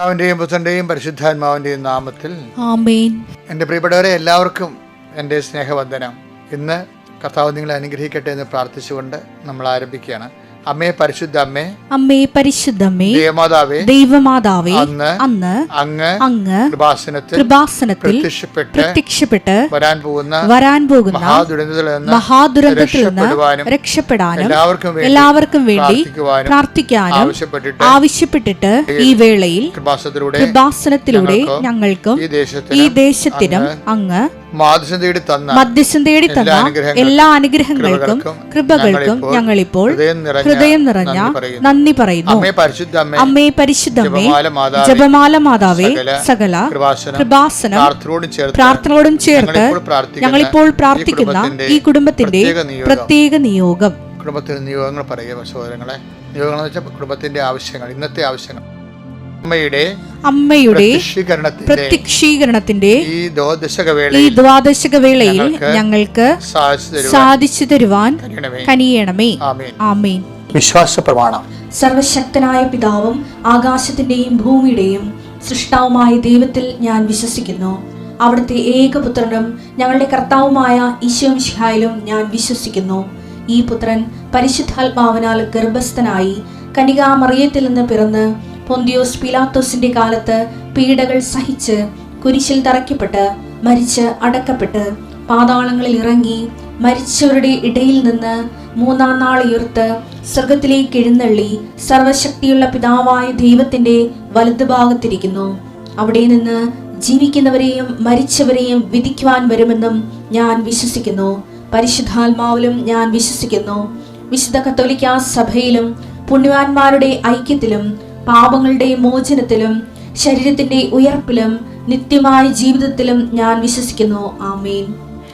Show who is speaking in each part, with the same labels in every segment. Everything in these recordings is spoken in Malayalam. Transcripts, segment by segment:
Speaker 1: അവൻ്റെയും പുത്രൻ്റെയും പരിശുദ്ധാത്മാവിൻ്റെയും നാമത്തിൽ
Speaker 2: ആമേൻ.
Speaker 1: എൻ്റെ പ്രിയപ്പെട്ടവരെ, എല്ലാവർക്കും എൻ്റെ സ്നേഹവന്ദനം. ഇന്ന് കർത്താവ് നിങ്ങളെ അനുഗ്രഹിക്കട്ടെ എന്ന് പ്രാർത്ഥിച്ചുകൊണ്ട് നമ്മൾ ആരംഭിക്കുകയാണ്. അമ്മേ, പരിശുദ്ധ അമ്മേ,
Speaker 2: അമ്മേ പരിശുദ്ധമ്മേ,
Speaker 1: ദേവമാതാവേ,
Speaker 2: ദൈവമാതാവേ,
Speaker 1: അന്ന്
Speaker 2: അങ്ങ്
Speaker 1: കൃപാസനത്തിൽ
Speaker 2: പ്രത്യക്ഷപ്പെട്ട് വരാൻ പോകുന്ന മഹാദുരന്തത്തിൽ നിന്ന് രക്ഷപ്പെടാനും എല്ലാവർക്കും വേണ്ടി പ്രാർത്ഥിക്കാനും ആവശ്യപ്പെട്ടിട്ട് ഈ വേളയിൽ കൃപാസനത്തിലൂടെ ഞങ്ങൾക്കും ഈ ദേശത്തിനും അങ്ങ് മധ്യസ്ഥം തേടി തന്ന എല്ലാ അനുഗ്രഹങ്ങൾക്കും കൃപകൾക്കും ഞങ്ങളിപ്പോൾ ഹൃദയം നിറഞ്ഞ നന്ദി പറയുന്നു. അമ്മേ പരിശുദ്ധമ്മേ, ജപമാല മാതാവേ, സകല കൃപാസനം പ്രാർത്ഥനയോടും ചേർത്ത് ഞങ്ങളിപ്പോൾ പ്രാർത്ഥിക്കുന്ന ഈ കുടുംബത്തിന്റെ പ്രത്യേക നിയോഗം.
Speaker 1: കുടുംബത്തിന്റെ നിയോഗങ്ങൾ പറയുക സഹോദരങ്ങളെ. നിയോഗങ്ങൾ എന്ന് വെച്ചാൽ കുടുംബത്തിന്റെ ആവശ്യങ്ങൾ, ഇന്നത്തെ ആവശ്യങ്ങൾ. അമ്മയുടെ
Speaker 2: പ്രത്യക്ഷീകരണത്തിന്റെ
Speaker 1: ഈ
Speaker 2: ദ്വാദശക വേളയിൽ ഞങ്ങൾക്ക് സാധിച്ചു തരുവാൻ കനിയണമേ. ആമേൻ.
Speaker 1: വിശ്വാസ പ്രമാണം.
Speaker 2: സർവശക്തനായ പിതാവും ആകാശത്തിന്റെയും ഭൂമിയുടെയും സൃഷ്ടാവുമായ ദൈവത്തിൽ ഞാൻ വിശ്വസിക്കുന്നു. അവിടുത്തെ ഏകപുത്രനും ഞങ്ങളുടെ കർത്താവുമായ ഈശോ മിശിഹായിലും ഞാൻ വിശ്വസിക്കുന്നു. ഈ പുത്രൻ പരിശുദ്ധാത്മാവിനാൽ ഗർഭസ്ഥനായി കന്യകാമറിയത്തിൽ നിന്ന് പിറന്ന് പൊന്തിയോസ് പീലാത്തോസിന്റെ കാലത്ത് പീഡകൾ സഹിച്ച് കുരിശിൽ തറയ്ക്കപ്പെട്ട് മരിച്ച് അടക്കപ്പെട്ട് പാതാളങ്ങളിൽ ഇറങ്ങി മരിച്ചവരുടെ ഇടയിൽ നിന്ന് മൂന്നാം നാൾ ഉയർത്ത് സ്വർഗത്തിലേക്ക് എഴുന്നള്ളി സർവശക്തിയുള്ള പിതാവായ ദൈവത്തിന്റെ വലതുഭാഗത്തിരിക്കുന്നു. അവിടെ നിന്ന് ജീവിക്കുന്നവരെയും മരിച്ചവരെയും വിധിക്കുവാൻ വരുമെന്നും ഞാൻ വിശ്വസിക്കുന്നു. പരിശുദ്ധാത്മാവിലും ഞാൻ വിശ്വസിക്കുന്നു. വിശുദ്ധ കത്തോലിക്കാ സഭയിലും പുണ്യവാന്മാരുടെ ഐക്യത്തിലും പാപങ്ങളുടെ മോചനത്തിലും ശരീരത്തിന്റെ ഉയർപ്പിലും നിത്യമായ ജീവിതത്തിലും ഞാൻ വിശ്വസിക്കുന്നു. ആമേൻ.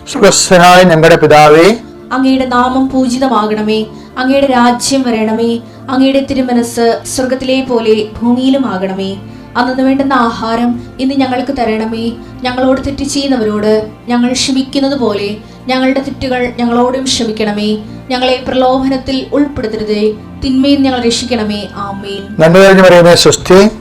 Speaker 1: സ്വർഗ്ഗസ്ഥനായ ഞങ്ങളുടെ പിതാവേ,
Speaker 2: അങ്ങയുടെ നാമം പൂജിതമാകണമേ. അങ്ങയുടെ രാജ്യം വരണമേ. അങ്ങയുടെ തിരുമനസ് സ്വർഗത്തിലെ പോലെ ഭൂമിയിലും ആകണമേ. അന്നു വേണ്ടുന്ന ആഹാരം ഇന്ന് ഞങ്ങൾക്ക് തരണമേ. ഞങ്ങളോട് തെറ്റ് ചെയ്യുന്നവരോട് ഞങ്ങൾ ക്ഷമിക്കുന്നത് പോലെ ഞങ്ങളുടെ തെറ്റുകൾ ഞങ്ങളോടും ക്ഷമിക്കണമേ. ഞങ്ങളെ പ്രലോഭനത്തിൽ ഉൾപ്പെടുത്തരുതേ, തിന്മയിൽ ഞങ്ങൾ രക്ഷിക്കണമേ. ആമേൻ.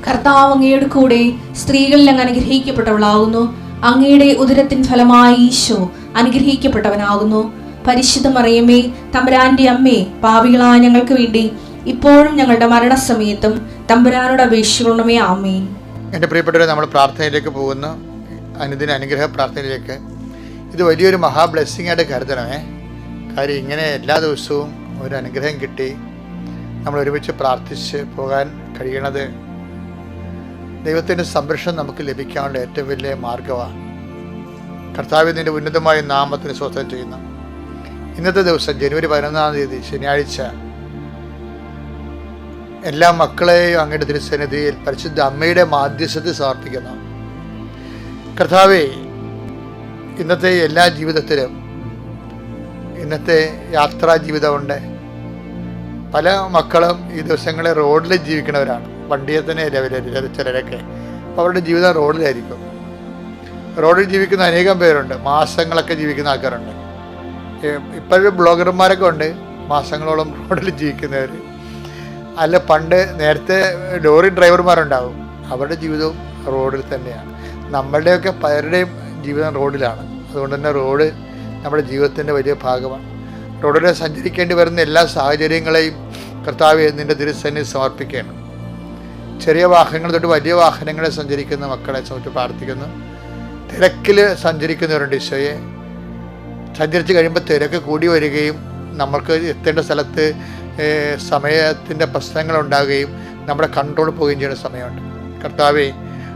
Speaker 2: കർത്താവ് അങ്ങയുടെ കൂടെ സ്ത്രീകളിൽ അങ്ങ് അനുഗ്രഹിക്കപ്പെട്ടവളാകുന്നു. അങ്ങയുടെ ഉദരത്തിൻ ഫലമായി ഈശോ അനുഗ്രഹിക്കപ്പെട്ടവനാകുന്നു. പരിശുദ്ധ മറിയമേ, തമ്പുരാന്റെ അമ്മേ, പാപികളായ ഞങ്ങൾക്ക് വേണ്ടി ഇപ്പോഴും ഞങ്ങളുടെ മരണസമയത്തും തമ്പുരാനോട് അപേക്ഷിക്കണമേ. ആമേൻ.
Speaker 1: എൻ്റെ പ്രിയപ്പെട്ടവരെ, നമ്മൾ പ്രാർത്ഥനയിലേക്ക് പോകുന്നു. അനുദിന അനുഗ്രഹ പ്രാർത്ഥനയിലേക്ക്. ഇത് വലിയൊരു മഹാ ബ്ലെസ്സിങ് ആയിട്ട് കരുതണമേ. കാര്യം ഇങ്ങനെ എല്ലാ ദിവസവും ഒരു അനുഗ്രഹം കിട്ടി നമ്മൾ ഒരുമിച്ച് പ്രാർത്ഥിച്ച് പോകാൻ കഴിയണത് ദൈവത്തിൻ്റെ സംരക്ഷണം നമുക്ക് ലഭിക്കാനുള്ള ഏറ്റവും വലിയ മാർഗമാണ്. കർത്താവിൻ്റെ ഉന്നതമായ നാമത്തിന് സ്വസ്ഥം ചെയ്യുന്നു. ഇന്നത്തെ ദിവസം ജനുവരി 11 തീയതി ശനിയാഴ്ച എല്ലാ മക്കളെയും അങ്ങയുടെ തിരുസന്നിധിയിൽ പരിശുദ്ധ അമ്മയുടെ മാധ്യസ്ഥത്തിൽ സമർപ്പിക്കുന്നു. കർത്താവേ, ഇന്നത്തെ എല്ലാ ജീവിതത്തിലും ഇന്നത്തെ യാത്രാ ജീവിതമുണ്ട്. പല മക്കളും ഈ ദിവസങ്ങളിൽ റോഡിൽ ജീവിക്കുന്നവരാണ്. വണ്ടിയെ തന്നെ ചിലരൊക്കെ. അപ്പോൾ അവരുടെ ജീവിതം റോഡിലായിരിക്കും. റോഡിൽ ജീവിക്കുന്ന അനേകം പേരുണ്ട്. മാസങ്ങളൊക്കെ ജീവിക്കുന്ന ആൾക്കാരുണ്ട്. ഇപ്പോഴും ബ്ലോഗർമാരൊക്കെ ഉണ്ട് മാസങ്ങളോളം റോഡിൽ ജീവിക്കുന്നവർ. അല്ല, നേരത്തെ ലോറി ഡ്രൈവർമാരുണ്ടാവും. അവരുടെ ജീവിതവും റോഡിൽ തന്നെയാണ്. നമ്മളുടെയൊക്കെ പലരുടെയും ജീവിതം റോഡിലാണ്. അതുകൊണ്ട് തന്നെ റോഡ് നമ്മുടെ ജീവിതത്തിൻ്റെ വലിയ ഭാഗമാണ്. റോഡിൽ സഞ്ചരിക്കേണ്ടി വരുന്ന എല്ലാ സാഹചര്യങ്ങളെയും കർത്താവെ നിൻ്റെ തിരുസന്നിധിയിൽ സമർപ്പിക്കണം. ചെറിയ വാഹനങ്ങൾ തൊട്ട് വലിയ വാഹനങ്ങളെ സഞ്ചരിക്കുന്ന മക്കളെ സംബന്ധിച്ച് പ്രാർത്ഥിക്കുന്നു. തിരക്കിൽ സഞ്ചരിക്കുന്നവരുണ്ട്. ഈശോയെ, സഞ്ചരിച്ച് കഴിയുമ്പോൾ തിരക്ക് കൂടി വരികയും നമ്മൾക്ക് എത്തേണ്ട സ്ഥലത്ത് സമയത്തിൻ്റെ പ്രശ്നങ്ങളുണ്ടാകുകയും നമ്മുടെ കൺട്രോൾ പോവുകയും ചെയ്യുന്ന സമയമുണ്ട്. കർത്താവെ,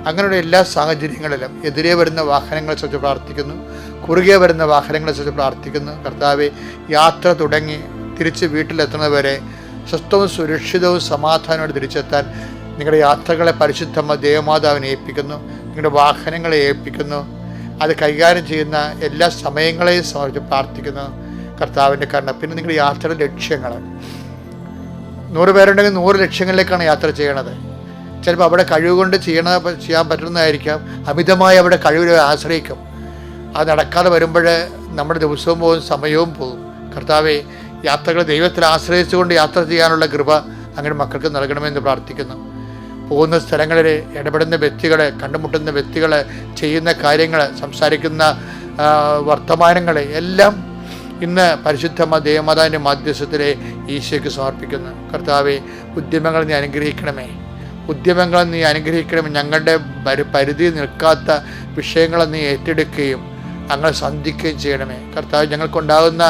Speaker 1: അങ്ങനെയുള്ള എല്ലാ സാഹചര്യങ്ങളിലും എതിരെ വരുന്ന വാഹനങ്ങളെ സംബന്ധിച്ച് പ്രാർത്ഥിക്കുന്നു. കുറുകെ വരുന്ന വാഹനങ്ങളെ സംബന്ധിച്ച് പ്രാർത്ഥിക്കുന്നു. കർത്താവെ, യാത്ര തുടങ്ങി തിരിച്ച് വീട്ടിലെത്തുന്നതുവരെ സ്വസ്ഥവും സുരക്ഷിതവും സമാധാനത്തോടെ തിരിച്ചെത്താൻ നിങ്ങളുടെ യാത്രകളെ പരിശുദ്ധമ്മ ദേവമാതാവിനെ ഏൽപ്പിക്കുന്നു. നിങ്ങളുടെ വാഹനങ്ങളെ ഏൽപ്പിക്കുന്നു. അത് കൈകാര്യം ചെയ്യുന്ന എല്ലാ സമയങ്ങളെയും സമർപ്പിച്ച് പ്രാർത്ഥിക്കുന്നു. കർത്താവിൻ്റെ കരുണ. പിന്നെ നിങ്ങളുടെ യാത്രയുടെ ലക്ഷ്യങ്ങൾ 100 പേരുണ്ടെങ്കിൽ 100 ലക്ഷ്യങ്ങളിലേക്കാണ് യാത്ര ചെയ്യണത്. ചിലപ്പോൾ അവിടെ കഴിവുകൊണ്ട് ചെയ്യാൻ പറ്റുന്നതായിരിക്കാം. അമിതമായി അവിടെ കഴിവിനെ ആശ്രയിക്കും. അത് നടക്കാതെ വരുമ്പോൾ നമ്മുടെ ദിവസവും പോകും, സമയവും പോകും. കർത്താവെ, യാത്രകൾ ദൈവത്തിൽ ആശ്രയിച്ചുകൊണ്ട് യാത്ര ചെയ്യാനുള്ള കൃപ അങ്ങനെ മക്കൾക്ക് നൽകണമെന്ന് പ്രാർത്ഥിക്കുന്നു. പോകുന്ന സ്ഥലങ്ങളിൽ ഇടപെടുന്ന വ്യക്തികൾ, കണ്ടുമുട്ടുന്ന വ്യക്തികൾ, ചെയ്യുന്ന കാര്യങ്ങൾ, സംസാരിക്കുന്ന വർത്തമാനങ്ങൾ എല്ലാം ഇന്ന് പരിശുദ്ധ ദേവമാതാവിൻ്റെ മധ്യസ്ഥത്തിലെ ഈശോയ്ക്ക് സമർപ്പിക്കുന്നു. കർത്താവെ, ഉദ്യമങ്ങൾ നീ അനുഗ്രഹിക്കണമേ, ഉദ്യമങ്ങൾ നീ അനുഗ്രഹിക്കണമേ. ഞങ്ങളുടെ പരിധി നിൽക്കാത്ത വിഷയങ്ങളെ നീ ഏറ്റെടുക്കുകയും അങ്ങനെ സന്ധിക്കുകയും ചെയ്യണമേ. കർത്താവ്, ഞങ്ങൾക്കുണ്ടാകുന്ന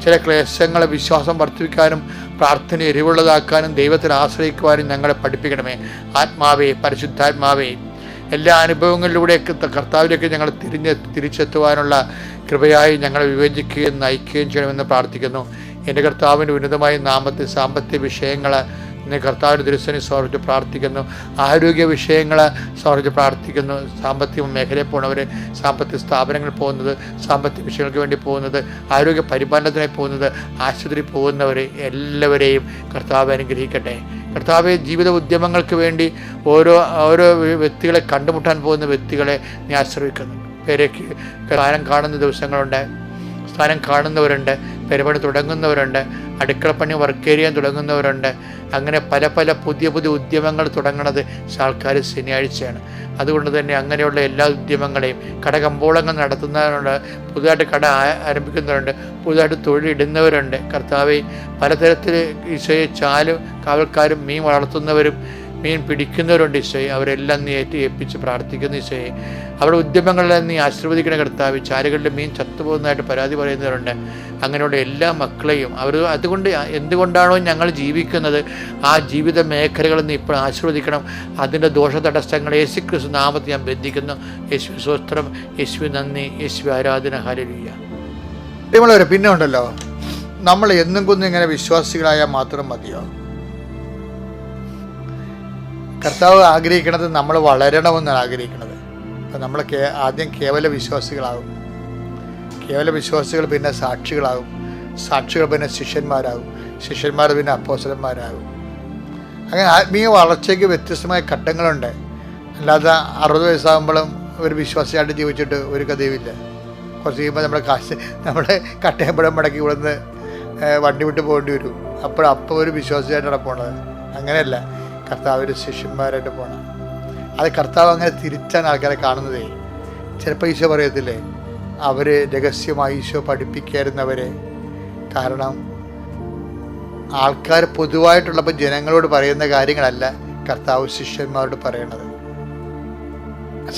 Speaker 1: ചില ക്ലേശങ്ങളെ വിശ്വാസം വർദ്ധിപ്പിക്കാനും പ്രാർത്ഥന എരിവുള്ളതാക്കാനും ദൈവത്തിൽ ആശ്രയിക്കുവാനും ഞങ്ങളെ പഠിപ്പിക്കണമേ. ആത്മാവേ, പരിശുദ്ധാത്മാവേ, എല്ലാ അനുഭവങ്ങളിലൂടെയൊക്കെ കർത്താവിലേക്ക് ഞങ്ങൾ തിരിച്ചെത്തുവാനുള്ള കൃപയായി ഞങ്ങളെ വിവേചിക്കുകയും നയിക്കുകയും ചെയ്യണമെന്ന് പ്രാർത്ഥിക്കുന്നു. എൻ്റെ കർത്താവിൻ്റെ ഉന്നതമായ നാമത്തിൽ സാമ്പത്തിക വിഷയങ്ങൾ ഇന്ന് കർത്താവിൻ്റെ തിരുസന്നിധിയിൽ സമർപ്പിച്ച് പ്രാർത്ഥിക്കുന്നു. ആരോഗ്യ വിഷയങ്ങൾ സമർപ്പിച്ച് പ്രാർത്ഥിക്കുന്നു. സാമ്പത്തിക മേഖലയിൽ പോകുന്നവർ, സാമ്പത്തിക സ്ഥാപനങ്ങളിൽ പോകുന്നത്, സാമ്പത്തിക വിഷയങ്ങൾക്ക് വേണ്ടി പോകുന്നത്, ആരോഗ്യ പരിപാലനത്തിനായി പോകുന്നത്, ആശുപത്രി പോകുന്നവർ എല്ലാവരെയും കർത്താവ് അനുഗ്രഹിക്കട്ടെ. കർത്താവെ, ജീവിത ഉദ്യമങ്ങൾക്ക് വേണ്ടി ഓരോ വ്യക്തികളെ കണ്ടുമുട്ടാൻ പോകുന്ന വ്യക്തികളെ ഞാൻ ആശ്രയിക്കുന്നു. പേരേക്ക് സ്ഥാനം കാണുന്ന ദിവസങ്ങളുണ്ട്, സ്ഥാനം കാണുന്നവരുണ്ട്, പരിപാടി തുടങ്ങുന്നവരുണ്ട്, അടുക്കളപ്പണി വർക്ക് ചെയ്യാൻ തുടങ്ങുന്നവരുണ്ട്. അങ്ങനെ പല പുതിയ ഉദ്യമങ്ങൾ തുടങ്ങുന്നത് ആൾക്കാർ ശനിയാഴ്ചയാണ്. അതുകൊണ്ട് തന്നെ അങ്ങനെയുള്ള എല്ലാ ഉദ്യമങ്ങളെയും, കടകമ്പോളങ്ങൾ നടത്തുന്നവരുണ്ട്, പുതുതായിട്ട് കട ആരംഭിക്കുന്നവരുണ്ട്, പുതുതായിട്ട് തൊഴിലിടുന്നവരുണ്ട്. കർത്താവെ, പലതരത്തിൽ ഈശോയെ ചാലും കാവൽക്കാരും മീൻ വളർത്തുന്നവരും മീൻ പിടിക്കുന്നവരുണ്ട് ഈശോയെ. അവരെല്ലാം നീ ഏൽപ്പിച്ച് പ്രാർത്ഥിക്കുന്നു ഈശോയെ. അവരുടെ ഉദ്യമങ്ങളെല്ലാം നീ ആശീർവദിക്കണ കർത്താവ്. ചാലുകളിൽ മീൻ ചത്തുപോകുന്നതായിട്ട് പരാതി പറയുന്നവരുണ്ട്. അങ്ങനെയുള്ള എല്ലാ മക്കളെയും അതുകൊണ്ട് എന്തുകൊണ്ടാണോ ഞങ്ങൾ ജീവിക്കുന്നത് ആ ജീവിത മേഖലകളിൽ നീ ഇപ്പോൾ ആശീർവദിക്കണം. അതിൻ്റെ ദോഷതടസ്സങ്ങൾ യേശുക്രിസ്തു നാമത്തിൽ ഞാൻ ബന്ധിക്കുന്നു. യേശു സ്തോത്രം, യേശു നന്ദി, യേശു ആരാധന. ഹല്ലേലൂയ. പ്രിയമുള്ളവരെ, പിന്നെ ഉണ്ടല്ലോ, നമ്മൾ എന്നും കൊന്നും ഇങ്ങനെ വിശ്വാസികളായാൽ മാത്രം മതിയോ? കർത്താവ് ആഗ്രഹിക്കുന്നത് നമ്മൾ വളരണമെന്നാണ് ആഗ്രഹിക്കുന്നത്. അപ്പം നമ്മൾ ആദ്യം കേവല വിശ്വാസികളാകും, കേവല വിശ്വാസികൾ പിന്നെ സാക്ഷികളാകും, സാക്ഷികൾ പിന്നെ ശിഷ്യന്മാരാകും, ശിഷ്യന്മാർ പിന്നെ അപ്പോസ്തലന്മാരാകും. അങ്ങനെ ആത്മീയ വളർച്ചയ്ക്ക് വ്യത്യസ്തമായ ഘട്ടങ്ങളുണ്ട്. അല്ലാതെ 60 വയസ്സാകുമ്പോഴും ഒരു വിശ്വാസിയായിട്ട് ജീവിച്ചിട്ട് ഒരു കഥയുമില്ല. കുറച്ച് കഴിയുമ്പോൾ നമ്മുടെ കട്ടയമ്പഴം മടക്കി ഇവിടുന്ന് വണ്ടി വിട്ട് പോകേണ്ടി വരും. അപ്പോൾ ഒരു വിശ്വാസിയായിട്ടാണ് പോണത്. അങ്ങനെയല്ല, കർത്താവ് ഒരു ശിഷ്യന്മാരായിട്ട് പോകണം. അത് കർത്താവ് അങ്ങനെ തിരിച്ചാണ് ആൾക്കാരെ കാണുന്നതേ. ചിലപ്പോൾ ഈശോ പറയത്തില്ലേ, അവർ രഹസ്യമായി ഈശോ പഠിപ്പിക്കായിരുന്നവരെ. കാരണം ആൾക്കാർ പൊതുവായിട്ടുള്ളപ്പോൾ ജനങ്ങളോട് പറയുന്ന കാര്യങ്ങളല്ല കർത്താവ് ശിഷ്യന്മാരോട് പറയണത്.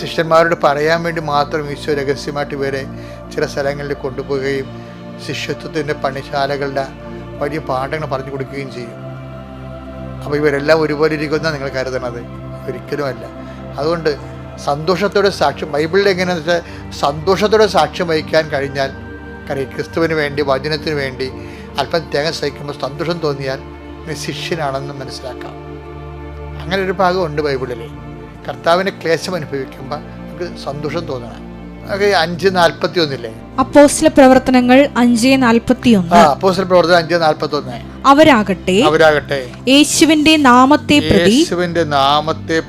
Speaker 1: ശിഷ്യന്മാരോട് പറയാൻ വേണ്ടി മാത്രം ഈശോ രഹസ്യമായിട്ട് ഇവരെ ചില സ്ഥലങ്ങളിൽ കൊണ്ടുപോവുകയും ശിഷ്യത്വത്തിൻ്റെ പണിശാലകളുടെ വലിയ പാഠങ്ങൾ പറഞ്ഞു കൊടുക്കുകയും ചെയ്യും. അപ്പോൾ ഇവരെല്ലാം ഒരുപോലെ ഇരിക്കുന്ന നിങ്ങൾ കരുതണത് ഒരിക്കലുമല്ല. അതുകൊണ്ട് സന്തോഷത്തോടെ സാക്ഷ്യം, ബൈബിളിൽ എങ്ങനെയാണെന്ന് വെച്ചാൽ സന്തോഷത്തോടെ സാക്ഷ്യം വഹിക്കാൻ കഴിഞ്ഞാൽ, ക്രിസ്തുവിന് വേണ്ടി, വചനത്തിന് വേണ്ടി അല്പം തേങ്ങ സഹിക്കുമ്പോൾ സന്തോഷം തോന്നിയാൽ നീ ശിഷ്യനാണെന്ന് മനസ്സിലാക്കാം. അങ്ങനെ ഒരു ഭാഗമുണ്ട് ബൈബിളിൽ. കർത്താവിൻ്റെ ക്ലേശം അനുഭവിക്കുമ്പോൾ നമുക്ക് സന്തോഷം തോന്നണം. 5:41
Speaker 3: അപ്പോസ്തല പ്രവർത്തനങ്ങൾ 5:41.
Speaker 1: അപ്പോസ്തല പ്രവർത്തനം 5:41.
Speaker 3: അവരാകട്ടെ യേശുവിന്റെ നാമത്തെ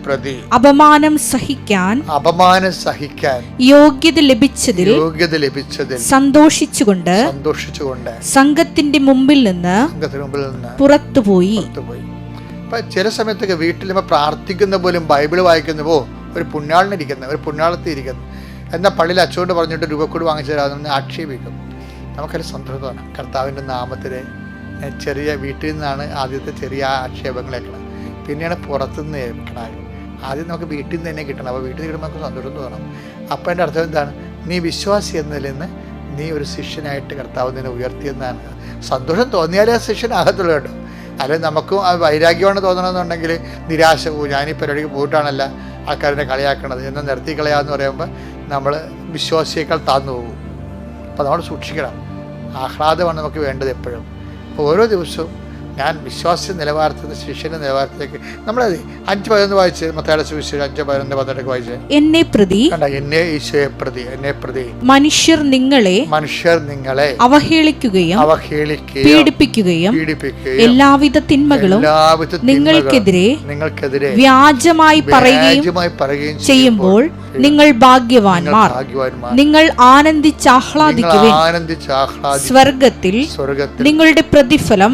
Speaker 3: പ്രതി അപമാനം സഹിക്കാൻ യോഗ്യത ലഭിച്ചതിൽ സന്തോഷിച്ചുകൊണ്ട് സംഘത്തിന്റെ മുമ്പിൽ നിന്ന് പുറത്തുപോയി.
Speaker 1: ചില സമയത്തൊക്കെ വീട്ടിൽ പ്രാർത്ഥിക്കുന്ന പോലും, ബൈബിൾ വായിക്കുന്നപ്പോ ഒരു പുണ്യാളിനിരിക്കുന്ന, ഒരു പുണ്യാളത്തി ഇരിക്കുന്നു, എന്നാൽ പള്ളിയിൽ അച്ചോണ്ട് പറഞ്ഞിട്ട് രൂപക്കൂട് വാങ്ങിച്ചു തരാമെന്ന് ആക്ഷേപിക്കും. നമുക്കൊരു സന്തോഷമാണ്. കർത്താവിൻ്റെ നാമത്തിൽ ചെറിയ വീട്ടിൽ നിന്നാണ് ആദ്യത്തെ ചെറിയ ആക്ഷേപങ്ങളേക്കണം, പിന്നെയാണ് പുറത്തുനിന്ന് ഏൽക്കണം. ആദ്യം നമുക്ക് വീട്ടിൽ നിന്ന് തന്നെ കിട്ടണം. അപ്പോൾ വീട്ടിൽ നിന്ന് കിട്ടുമ്പോൾ നമുക്ക് സന്തോഷം തോന്നണം. അപ്പോൾ എൻ്റെ അർത്ഥം എന്താണ്? നീ വിശ്വാസി എന്നതിൽ നിന്ന് നീ ഒരു ശിഷ്യനായിട്ട് കർത്താവ് നിന്നെ ഉയർത്തിയെന്നാണ്. സന്തോഷം തോന്നിയാലേ ശിഷ്യനാകത്തുള്ളൂ കേട്ടോ. അല്ലെങ്കിൽ നമുക്കും അത് വൈരാഗ്യമാണ് തോന്നണമെന്നുണ്ടെങ്കിൽ നിരാശ പോകും. ഞാനീ പരിപാടിക്ക് പോയിട്ടാണല്ല ആൾക്കാരെ കളിയാക്കണത് എന്ന് നിർത്തി കളയാന്ന് പറയുമ്പോൾ നമ്മൾ വിശ്വാസിയേക്കാൾ താഴ്ന്നു പോകും. അപ്പോൾ നമ്മൾ സൂക്ഷിക്കണം. ആഹ്ലാദമാണ് നമുക്ക് വേണ്ടത് എപ്പോഴും. അപ്പോൾ ഓരോ ദിവസവും ഞാൻ വിശ്വാസ നിലവാരത്തിൽ ശിഷ്യന്റെ നിലവാരത്തിലേക്ക് നമ്മളത് 5:11 വായിച്ച്, മത്തായിയുടെ സുവിശേഷം 5:11-12 വായിച്ച്,
Speaker 3: എന്നെ
Speaker 1: ഈശോയെ പ്രതി
Speaker 3: മനുഷ്യർ നിങ്ങളെ അവഹേളിക്കുകയും പീഡിപ്പിക്കുകയും എല്ലാവിധ തിന്മകളും നിങ്ങൾക്കെതിരെ വ്യാജമായി പറയുകയും ചെയ്യുമ്പോൾ നിങ്ങൾ ഭാഗ്യവാന്മാർ. നിങ്ങൾ ആനന്ദിച്ചാഹ്ലാദിക്കുവിൻ. സ്വർഗത്തിൽ നിങ്ങളുടെ പ്രതിഫലം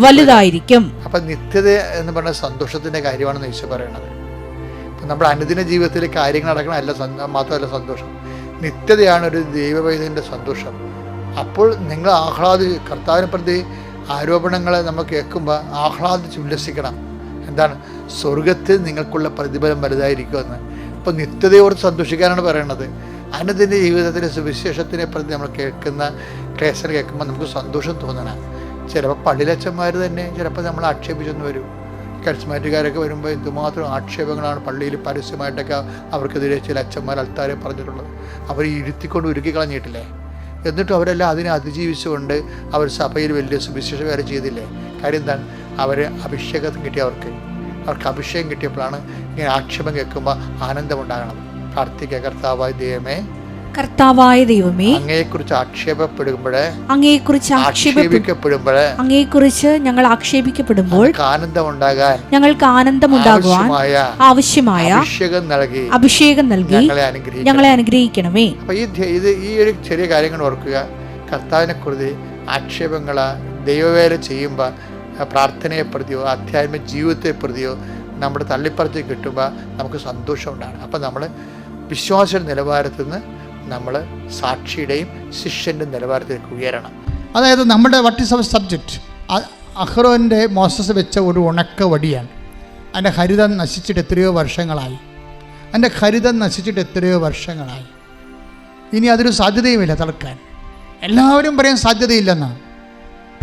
Speaker 3: വലുതായിരിക്കും.
Speaker 1: അപ്പം നിത്യത എന്ന് പറഞ്ഞ സന്തോഷത്തിൻ്റെ കാര്യമാണെന്ന് ഈശോ പറയണത്. ഇപ്പം നമ്മുടെ അനുദിന ജീവിതത്തിൽ കാര്യങ്ങൾ നടക്കണം അല്ല, മാത്രമല്ല സന്തോഷം, നിത്യതയാണ് ഒരു ദൈവവൈദ്യൻ്റെ സന്തോഷം. അപ്പോൾ നിങ്ങൾ കർത്താവിനെ പ്രതി ആരോപണങ്ങളെ നമ്മൾ കേൾക്കുമ്പോൾ ആഹ്ലാദിച്ച് ഉല്ലസിക്കണം. എന്താണ്? സ്വർഗത്തിൽ നിങ്ങൾക്കുള്ള പ്രതിഫലം വലുതായിരിക്കുമെന്ന്. അപ്പോൾ നിത്യതയോട് സന്തോഷിക്കാനാണ് പറയണത്. അനുദിന ജീവിതത്തിലെ സുവിശേഷത്തിനെ പ്രതി നമ്മൾ കേൾക്കുന്ന ക്ലേശം കേൾക്കുമ്പോൾ നമുക്ക് സന്തോഷം തോന്നണം. ചിലപ്പോൾ പള്ളിയിലച്ചന്മാർ തന്നെ ചിലപ്പോൾ നമ്മൾ ആക്ഷേപിച്ചെന്ന് വരും. കരിസ്മാറ്റുകാരൊക്കെ വരുമ്പോൾ എന്തുമാത്രം ആക്ഷേപങ്ങളാണ് പള്ളിയിൽ പരസ്യമായിട്ടൊക്കെ അവർക്കെതിരെ ചില അച്ഛന്മാർ അൾത്താരെ പറഞ്ഞിട്ടുള്ളത്. അവർ ഇരുത്തിക്കൊണ്ട് ഉരുക്കി കളഞ്ഞിട്ടില്ലേ? എന്നിട്ടും അവരെല്ലാം അതിനെ അതിജീവിച്ചുകൊണ്ട് അവർ സഭയിൽ വലിയ സുവിശേഷ വേറെ ചെയ്തില്ലേ? കാര്യം എന്താണ്? അവർ അഭിഷേകം കിട്ടിയവർക്ക് അഭിഷേകം കിട്ടിയപ്പോഴാണ് ഇങ്ങനെ ആക്ഷേപം കേൾക്കുമ്പോൾ ആനന്ദമുണ്ടാകണത്. പ്രാർത്ഥിക്കുക,
Speaker 3: കർത്താവായ ദൈവമേ, അങ്ങയെക്കുറിച്ച് ഞങ്ങൾ ആക്ഷേപിക്കപ്പെടുമ്പോൾ ഞങ്ങൾക്ക് ആനന്ദമുണ്ടാകുവാൻ ആവശ്യമായ അഭിഷേകം നൽകി ഞങ്ങളെ അനുഗ്രഹിക്കണമേ.
Speaker 1: അപ്പൊ ഈ ഒരു ചെറിയ കാര്യങ്ങൾ ഓർക്കുക. കർത്താവിനെ കുറിച്ച് ആക്ഷേപങ്ങളാ ദൈവവേല ചെയ്യുമ്പോൾ പ്രാർത്ഥനയെ പ്രതിയോ ആധ്യാത്മിക ജീവിതത്തെ പ്രതിയോ നമ്മുടെ തള്ളിപ്പറച്ച് കിട്ടുമ്പോൾ നമുക്ക് സന്തോഷം ഉണ്ടാകണം. അപ്പം നമ്മൾ വിശ്വാസ നിലവാരത്തിൽ നിന്ന് നമ്മൾ സാക്ഷിയുടെയും ശിഷ്യൻ്റെ നിലവാരത്തിലേക്ക് ഉയരണം.
Speaker 4: അതായത് നമ്മുടെ വാട്ട് ഈസ് അവർ സബ്ജക്റ്റ്? അഹ്റോൻ്റെ മോസസ് വെച്ച ഒരു ഉണക്ക വടിയാണ്. അതിൻ്റെ ഹരിതം നശിച്ചിട്ട് എത്രയോ വർഷങ്ങളായി. ഇനി അതൊരു സാധ്യതയുമില്ല തളർക്കാൻ. എല്ലാവരും പറയും സാധ്യതയില്ലെന്നാണ്.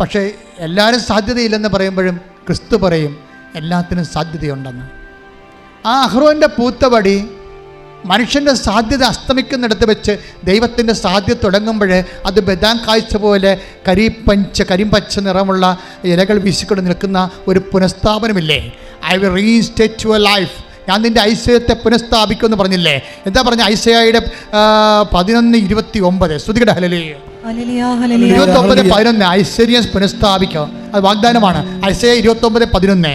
Speaker 4: പക്ഷേ എല്ലാവരും സാധ്യതയില്ലെന്ന് പറയുമ്പോഴും ക്രിസ്തു പറയും എല്ലാത്തിനും സാധ്യതയുണ്ടെന്ന്. ആ അഹ്റോൻ്റെ പൂത്തവടി മനുഷ്യൻ്റെ സാധ്യത അസ്തമിക്കുന്നിടത്ത് വെച്ച് ദൈവത്തിൻ്റെ സാധ്യത തുടങ്ങുമ്പോൾ അത് ബദാം കാഴ്ച പോലെ കരിമ്പച്ച നിറമുള്ള ഇലകൾ വീശിക്കൊണ്ട് നിൽക്കുന്ന ഒരു പുനഃസ്ഥാപനമില്ലേ? I will restate your life, ഞാൻ നിൻ്റെ ഐശ്വര്യത്തെ പുനഃസ്ഥാപിക്കുമെന്ന് പറഞ്ഞില്ലേ? എന്താ പറഞ്ഞ? ഐശയ്യായുടെ 11:29 സ്തുതിക്കട്ടെ, ഹല്ലേലൂയ. 29:11 ഐശ്വര്യം പുനഃസ്ഥാപിക്കുക, അത് വാഗ്ദാനമാണ്. ഐശയ്യ 29:11.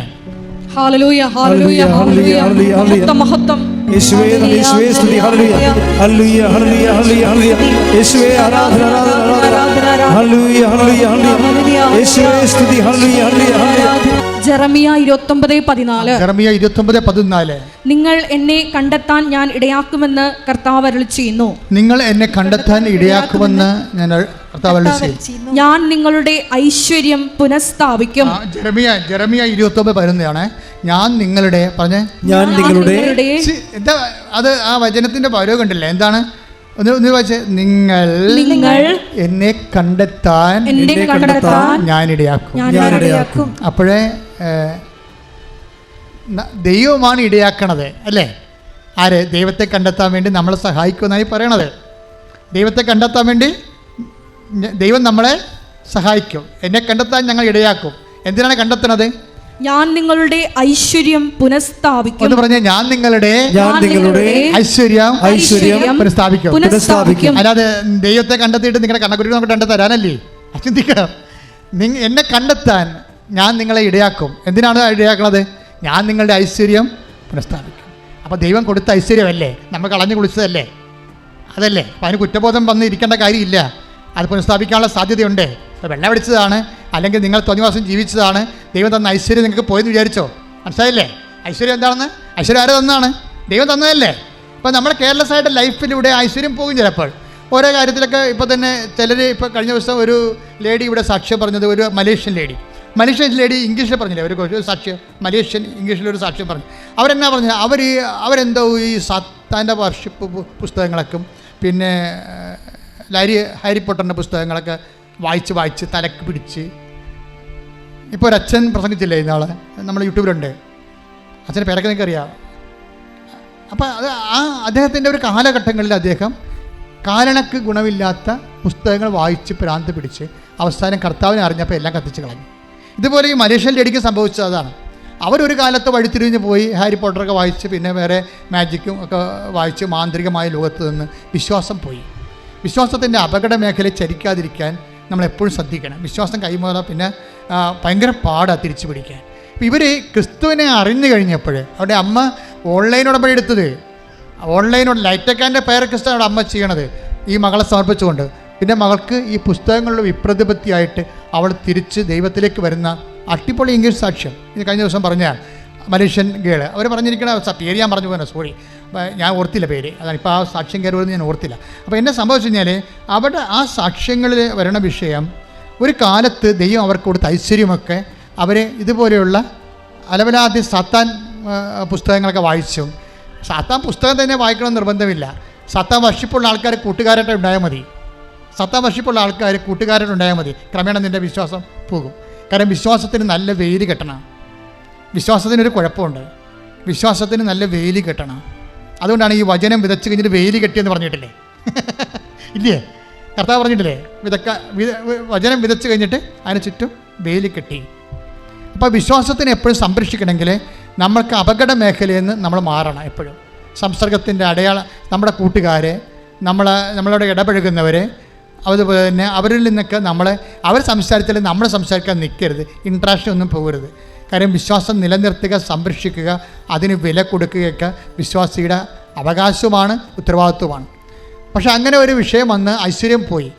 Speaker 3: ഹല്ലേലൂയ, ഹല്ലേലൂയ, ഹല്ലേലൂയ, മഹത്വം യേശുവേ, യേശുവേ സ്തുതി, ഹല്ലേലൂയ, ഹല്ലേലൂയ, ഹല്ലേലൂയ, ഹല്ലേലൂയ, യേശുവേ ആരാധന, ഹല്ലേലൂയ, ഹല്ലേലൂയ, ഹല്ലേലൂയ, യേശുവേ സ്തുതി, ഹല്ലേലൂയ, ഹല്ലേലൂയ. ജെറമിയ 29:14. നിങ്ങൾ എന്നെ കണ്ടെത്താൻ ഞാൻ ഇടയാക്കുമെന്ന് കർത്താവ് അരുളിച്ചെയ്യുന്നു. ഞാൻ നിങ്ങളുടെ ഐശ്വര്യം പുനഃസ്ഥാപിക്കും.
Speaker 4: ജെറമിയ 29:11 ഞാൻ നിങ്ങളുടെ എന്താ അത്? ആ വചനത്തിന്റെ പൗരവ് കണ്ടില്ലേ? എന്താണ്? ഒന്ന് വായിച്ചേ. നിങ്ങൾ എന്നെ കണ്ടെത്താൻ ഞാൻ ഇടയാക്കും. അപ്പോഴേ ദൈവമാണ് ഇടയാക്കണത് അല്ലേ? ആര്? ദൈവത്തെ കണ്ടെത്താൻ വേണ്ടി നമ്മളെ സഹായിക്കുമെന്നായി പറയണത്. ദൈവത്തെ കണ്ടെത്താൻ വേണ്ടി ദൈവം നമ്മളെ സഹായിക്കും. എന്നെ കണ്ടെത്താൻ ഞങ്ങൾ ഇടയാക്കും. എന്തിനാണ് കണ്ടെത്തണത്?
Speaker 3: ഞാൻ നിങ്ങളുടെ ഐശ്വര്യം പുനഃസ്ഥാപിക്കും
Speaker 4: എന്ന് പറഞ്ഞാൽ ഞാൻ നിങ്ങളുടെ ഐശ്വര്യം പുനഃസ്ഥാപിക്കും. അല്ലാതെ ദൈവത്തെ കണ്ടെത്തിയിട്ട് നിങ്ങളുടെ കണ്ണക്കുരുക്ക് നമുക്ക് കണ്ടെത്തരാനല്ലേ? ചിന്തിക്കണം. എന്നെ കണ്ടെത്താൻ ഞാൻ നിങ്ങളെ ഇടയാക്കും. എന്തിനാണ് ഇടയാക്കണത്? ഞാൻ നിങ്ങളുടെ ഐശ്വര്യം പുനഃസ്ഥാപിക്കും. അപ്പോൾ ദൈവം കൊടുത്ത ഐശ്വര്യമല്ലേ, നമ്മൾ കളഞ്ഞു കുളിച്ചതല്ലേ, അതല്ലേ? അപ്പോൾ അതിന് കുറ്റബോധം വന്ന് ഇരിക്കേണ്ട കാര്യമില്ല. അത് പുനഃസ്ഥാപിക്കാനുള്ള സാധ്യതയുണ്ട്. ഇപ്പോൾ വെള്ളം അടിച്ചതാണ്, അല്ലെങ്കിൽ നിങ്ങൾ തോന്നിവാസം ജീവിച്ചതാണ്, ദൈവം തന്ന ഐശ്വര്യം നിങ്ങൾക്ക് പോയെന്ന് വിചാരിച്ചോ? മനസ്സിലായില്ലേ? ഐശ്വര്യം എന്താണെന്ന്? ഐശ്വര്യം ആരെ തന്നാണ്? ദൈവം തന്നതല്ലേ? ഇപ്പോൾ നമ്മുടെ കെയർലെസ്സായിട്ട് ലൈഫിലൂടെ ഐശ്വര്യം പോകും ചിലപ്പോൾ. ഓരോ കാര്യത്തിലൊക്കെ ഇപ്പോൾ തന്നെ ചിലർ, ഇപ്പോൾ കഴിഞ്ഞ ദിവസം ഒരു ലേഡി ഇവിടെ സാക്ഷ്യം പറഞ്ഞത്, ഒരു മലേഷ്യൻ ലേഡി ഇംഗ്ലീഷിൽ പറഞ്ഞില്ലേ, ഒരു സാക്ഷ്യം, മലേഷ്യൻ ഇംഗ്ലീഷിലൊരു സാക്ഷ്യം പറഞ്ഞു. അവരെന്നാ പറഞ്ഞത്? അവരെന്തോ ഈ സാത്താൻ്റെ വർഷിപ്പ് പുസ്തകങ്ങളൊക്കെ, പിന്നെ ഹാരി പോട്ടറിൻ്റെ പുസ്തകങ്ങളൊക്കെ വായിച്ച് തലക്ക് പിടിച്ച്. ഇപ്പോൾ ഒരു അച്ഛൻ പ്രസംഗിച്ചില്ലേ ഇന്നാൾ, നമ്മൾ യൂട്യൂബിലുണ്ട്, അച്ഛൻ്റെ പേരൊക്കെ നിങ്ങൾക്ക് അറിയാം. അപ്പോൾ അത് അദ്ദേഹത്തിൻ്റെ ഒരു കാലഘട്ടങ്ങളിൽ അദ്ദേഹം കാരണക്ക് ഗുണമില്ലാത്ത പുസ്തകങ്ങൾ വായിച്ച് ഭ്രാന്ത് പിടിച്ച് അവസാനം കർത്താവിനെ അറിഞ്ഞപ്പോൾ എല്ലാം കത്തിച്ച് കളഞ്ഞു. ഇതുപോലെ ഈ മലേഷ്യൻ ലേഡിക്ക് സംഭവിച്ചത് അതാണ്. അവരൊരു കാലത്ത് വഴിത്തിരിഞ്ഞ് പോയി ഹാരി പോട്ടറൊക്കെ വായിച്ച്, പിന്നെ വേറെ മാജിക്കും ഒക്കെ വായിച്ച് മാന്ത്രികമായ ലോകത്ത് നിന്ന് വിശ്വാസം പോയി. വിശ്വാസത്തിൻ്റെ അപകട മേഖലയെ ചരിക്കാതിരിക്കാൻ നമ്മളെപ്പോഴും ശ്രദ്ധിക്കണം. വിശ്വാസം കൈമാറാൻ പിന്നെ ഭയങ്കര പാടാണ് തിരിച്ചു പിടിക്കാൻ. ഇവർ ക്രിസ്തുവിനെ അറിഞ്ഞു കഴിഞ്ഞപ്പോൾ അവരുടെ അമ്മ ഓൺലൈൻ ഉടമ്പടി എടുത്തത്, ഓൺലൈനോട് ലൈറ്റക്കാൻ്റെ പേര് ക്രിസ്തുവാണ് അമ്മ ചെയ്യണത്, ഈ മകളെ സമർപ്പിച്ചുകൊണ്ട്. പിന്നെ മകൾക്ക് ഈ പുസ്തകങ്ങളുടെ വിപ്രതിപത്തിയായിട്ട് അവൾ തിരിച്ച് ദൈവത്തിലേക്ക് വരുന്ന അട്ടിപ്പൊളി ഇംഗ്ലീഷ് സാക്ഷ്യം. ഇത് കഴിഞ്ഞ ദിവസം പറഞ്ഞാൽ മലേഷ്യൻ ഗേള് അവർ പറഞ്ഞിരിക്കണ പേര് ഞാൻ പറഞ്ഞു പോകാൻ സോറി, ഞാൻ ഓർത്തില്ല പേര്, അതാണ് ഇപ്പോൾ ആ സാക്ഷ്യം കയറുമെന്ന് ഞാൻ ഓർത്തില്ല. അപ്പോൾ എന്നെ സംഭവിച്ചു കഴിഞ്ഞാൽ അവിടെ ആ സാക്ഷ്യങ്ങളിൽ വരണ വിഷയം, ഒരു കാലത്ത് ദൈവം അവർക്ക് കൊടുത്ത ഐശ്വര്യമൊക്കെ അവർ ഇതുപോലെയുള്ള അലവലാതി സാത്താൻ പുസ്തകങ്ങളൊക്കെ വായിച്ചു. സാത്താൻ പുസ്തകം തന്നെ വായിക്കണമെന്ന് നിർബന്ധമില്ല. സാത്താൻ വർഷിപ്പുള്ള ആൾക്കാർ കൂട്ടുകാരായിട്ട് ഉണ്ടായാൽ മതി. സാത്താൻ വർഷിപ്പുള്ള ആൾക്കാർ കൂട്ടുകാരായിട്ട് ഉണ്ടായാൽ മതി. ക്രമേണ നിൻ്റെ വിശ്വാസം പോകും. കാരണം വിശ്വാസത്തിന് നല്ല വെയിൽ കെട്ടണം. വിശ്വാസത്തിനൊരു കുഴപ്പമുണ്ട്, വിശ്വാസത്തിന് നല്ല വെയിൽ കെട്ടണം. അതുകൊണ്ടാണ് ഈ വചനം വിതച്ച് കഴിഞ്ഞിട്ട് വെയിൽ കെട്ടിയെന്ന് പറഞ്ഞിട്ടില്ലേ? ഇല്ലേ? കർത്താവ് പറഞ്ഞിട്ടില്ലേ? വചനം വിതച്ച് കഴിഞ്ഞിട്ട് അതിന് ചുറ്റും വെയിൽ കെട്ടി. അപ്പോൾ വിശ്വാസത്തിനെ എപ്പോഴും സംരക്ഷിക്കണമെങ്കിൽ നമ്മൾക്ക് അപകട മേഖലയിൽ നിന്ന് നമ്മൾ മാറണം. എപ്പോഴും സംസർഗത്തിൻ്റെ അടയാളം, നമ്മുടെ കൂട്ടുകാർ, നമ്മളോട് ഇടപഴകുന്നവർ, അതുപോലെ തന്നെ അവരിൽ നിന്നൊക്കെ അവർ സംസാരിച്ചാലും നമ്മൾ സംസാരിക്കാൻ നിൽക്കരുത്, ഇൻട്രാക്ഷൻ ഒന്നും പോകരുത്. കാര്യം വിശ്വാസം നിലനിർത്തുക, സംരക്ഷിക്കുക, അതിന് വില കൊടുക്കുകയൊക്കെ വിശ്വാസിയുടെ അവകാശമാണ്, ഉത്തരവാദിത്വമാണ്. പക്ഷെ അങ്ങനെ ഒരു വിഷയം വന്ന് ഐശ്വര്യം പോയി.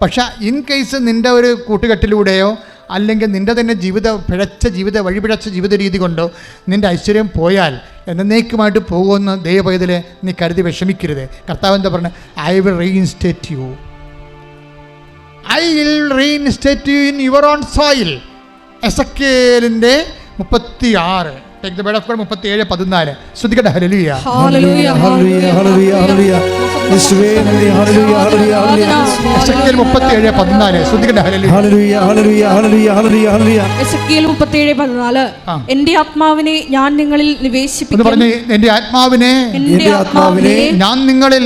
Speaker 4: പക്ഷെ ഇൻ കേസ് നിൻ്റെ ഒരു കൂട്ടുകെട്ടിലൂടെയോ അല്ലെങ്കിൽ നിൻ്റെ തന്നെ വഴിപിഴച്ച ജീവിത രീതി കൊണ്ടോ നിൻ്റെ ഐശ്വര്യം പോയാൽ എന്നേക്കുമായിട്ട് പോകുമെന്ന് ദൈവപൈതലെ നീ കരുതി വിഷമിക്കരുത്. കർത്താവ് എന്താ പറഞ്ഞത്? I will reinstate you in your own soil. എസക്കേലിൻ്റെ 36 take the word of God 37:14. ശ്രദ്ധിക്കട്ടെ. ഹല്ലേലൂയ
Speaker 3: ഹല്ലേലൂയ ഹല്ലേലൂയ ഹല്ലേലൂയ ഹല്ലേലൂയ യേശുവേ നന്ദി. ഹല്ലേലൂയ ഹല്ലേലൂയ ഹല്ലേലൂയ.
Speaker 4: എസക്കേൽ 37:14. ശ്രദ്ധിക്കട്ടെ. ഹല്ലേലൂയ
Speaker 3: ഹല്ലേലൂയ ഹല്ലേലൂയ ഹല്ലേലൂയ ഹല്ലേലൂയ ഹല്ലേലൂയ. എസക്കേൽ 37:14. എൻ്റെ ആത്മാവിനെ ഞാൻ നിങ്ങളിൽ നിവേശിപ്പിക്കും.
Speaker 4: പറഞ്ഞു, എൻ്റെ ആത്മാവിനെ ഞാൻ നിങ്ങളിൽ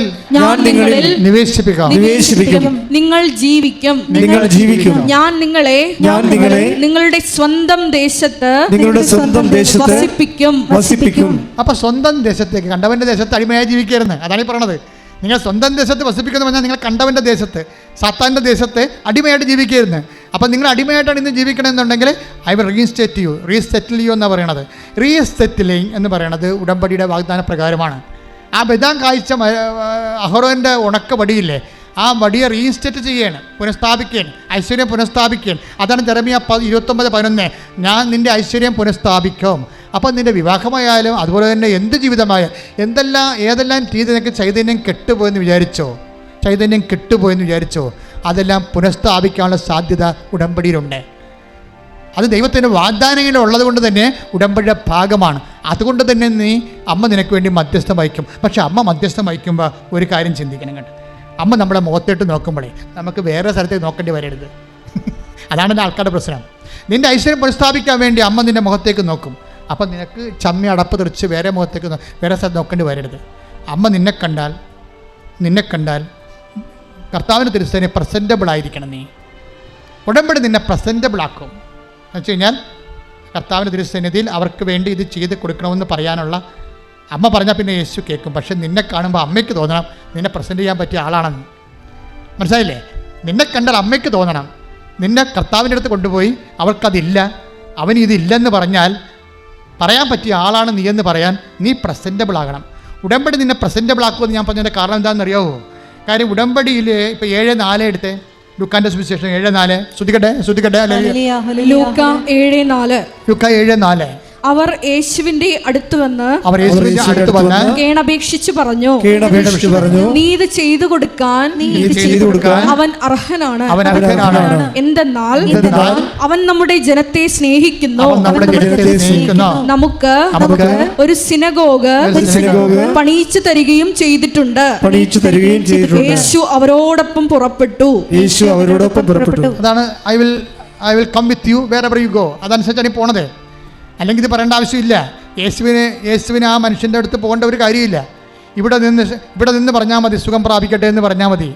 Speaker 4: നിവേശിപ്പിക്കാം.
Speaker 3: നിങ്ങൾ ജീവിക്കും. ഞാൻ നിങ്ങളെ നിങ്ങളുടെ സ്വന്തം ദേശത്ത് വസിപ്പിക്കും.
Speaker 4: അപ്പൊ സ്വന്തം ദേശത്തേക്ക്, കണ്ടവന്റെ ദേശത്ത് അടിമയായി ജീവിക്കരുന്ന്. അതാണ് ഈ പറയണത്. നിങ്ങൾ സ്വന്തം ദേശത്ത് വസിപ്പിക്കുന്ന പറഞ്ഞാൽ നിങ്ങൾ കണ്ടവന്റെ ദേശത്ത്, സാത്താൻ്റെ ദേശത്ത് അടിമയായിട്ട് ജീവിക്കരുന്ന്. അപ്പം നിങ്ങൾ അടിമയായിട്ടാണ് ഇന്ന് ജീവിക്കണമെന്നുണ്ടെങ്കിൽ ഐ വിൽ റീസെറ്റിൽ യു എന്നാണ് പറയണത്. റീസെറ്റിലിംഗ് എന്ന് പറയണത് ഉടമ്പടിയുടെ വാഗ്ദാന പ്രകാരമാണ്. ആ ബദാം കാഴ്ച അഹറോൻ്റെ ഉണക്ക വടിയില്ലേ, ആ വടിയെ റീഇൻസ്റ്റേറ്റ് ചെയ്യാണ്, പുനഃസ്ഥാപിക്കുകയാണ്, ഐശ്വര്യം പുനഃസ്ഥാപിക്കുകയാണ്. അതാണ് ജെറമിയ 29:11. ഞാൻ നിൻ്റെ ഐശ്വര്യം പുനഃസ്ഥാപിക്കും. അപ്പം നിൻ്റെ വിവാഹമായാലും അതുപോലെ തന്നെ എന്ത് ജീവിതമായാലും ഏതെല്ലാം രീതി നിനക്ക് ചൈതന്യം കെട്ടുപോയെന്ന് വിചാരിച്ചോ അതെല്ലാം പുനഃസ്ഥാപിക്കാനുള്ള സാധ്യത ഉടമ്പടിയിലുണ്ട്. അത് ദൈവത്തിൻ്റെ വാഗ്ദാനങ്ങളുള്ളത് കൊണ്ട് തന്നെ ഉടമ്പടിയുടെ ഭാഗമാണ്. അതുകൊണ്ട് തന്നെ അമ്മ നിനക്ക് വേണ്ടി മധ്യസ്ഥം വഹിക്കും. പക്ഷെ അമ്മ മധ്യസ്ഥം വഹിക്കുമ്പോൾ ഒരു കാര്യം ചിന്തിക്കണം കേട്ടോ. അമ്മ നമ്മളെ മുഖത്തേട്ട് നോക്കുമ്പോഴേ നമുക്ക് വേറെ സ്ഥലത്തേക്ക് നോക്കേണ്ടി വരരുത്. അതാണ് എൻ്റെ ആൾക്കാരുടെ പ്രശ്നം. നിൻ്റെ ഐശ്വര്യം പുനഃസ്ഥാപിക്കാൻ വേണ്ടി അമ്മ നിൻ്റെ മുഖത്തേക്ക് നോക്കും. അപ്പം നിനക്ക് ചമ്മി അടപ്പ് തെറിച്ച് വേറെ സ്ഥലത്ത് നോക്കേണ്ടി വരരുത്. അമ്മ നിന്നെ കണ്ടാൽ കർത്താവിന് തിരുസേനെ പ്രസൻറ്റബിൾ ആയിരിക്കണം. നീ ഉടമ്പടി നിന്നെ പ്രസൻറ്റബിൾ ആക്കും. എന്ന് വെച്ച് കഴിഞ്ഞാൽ കർത്താവിന് തിരുസന്നിധിയിൽ അവർക്ക് വേണ്ടി ഇത് ചെയ്ത് കൊടുക്കണമെന്ന് പറയാനുള്ള അമ്മ പറഞ്ഞാൽ പിന്നെ യേശു കേൾക്കും. പക്ഷെ നിന്നെ കാണുമ്പോൾ അമ്മയ്ക്ക് തോന്നണം നിന്നെ പ്രസൻറ്റ് ചെയ്യാൻ പറ്റിയ ആളാണെന്ന്. മനസ്സിലായില്ലേ? നിന്നെ കണ്ടാൽ അമ്മയ്ക്ക് തോന്നണം നിന്നെ കർത്താവിൻ്റെ അടുത്ത് കൊണ്ടുപോയി അവർക്കതില്ല, അവനിതില്ലെന്ന് പറയാൻ പറ്റിയ ആളാണ് നീ എന്ന് പറയാൻ നീ പ്രസൻറ്റബിൾ ആകണം. ഉടമ്പടി നിന്നെ പ്രസൻറ്റബിൾ ആക്കുമെന്ന് ഞാൻ പറഞ്ഞതിൻ്റെ കാരണം എന്താണെന്ന് അറിയാമോ? കാര്യം ഉടമ്പടിയിൽ ഇപ്പോൾ 7:4 എടുത്തേ, ലൂക്കാന്റെ സുവിശേഷം 7:4. ശ്രദ്ധിക്കട്ടെ.
Speaker 3: ലൂക്ക 7:4. അവർ യേശുവിന്റെ അടുത്ത് വന്ന് കേണപേക്ഷിച്ചു പറഞ്ഞു, നീ ഇത് ചെയ്തു കൊടുക്കാൻ അവൻ അർഹനാണ്. എന്തെന്നാൽ അവൻ നമ്മുടെ ജനത്തെ സ്നേഹിക്കുന്നു. നമുക്ക് ഒരു സിനഗോഗ് പണിയിച്ചു തരികയും ചെയ്തിട്ടുണ്ട്. യേശു അവരോടൊപ്പം പുറപ്പെട്ടു.
Speaker 4: അതാണ് I will come with you wherever you go. അതനുസരിച്ചാണ് ഈ പോണത്. അല്ലെങ്കിൽ ഇത് പറയേണ്ട ആവശ്യമില്ല. യേശുവിന് ആ മനുഷ്യൻ്റെ അടുത്ത് പോകേണ്ട ഒരു കാര്യമില്ല. ഇവിടെ നിന്ന് പറഞ്ഞാൽ മതി, സുഖം പ്രാപിക്കട്ടെ എന്ന് പറഞ്ഞാൽ മതി,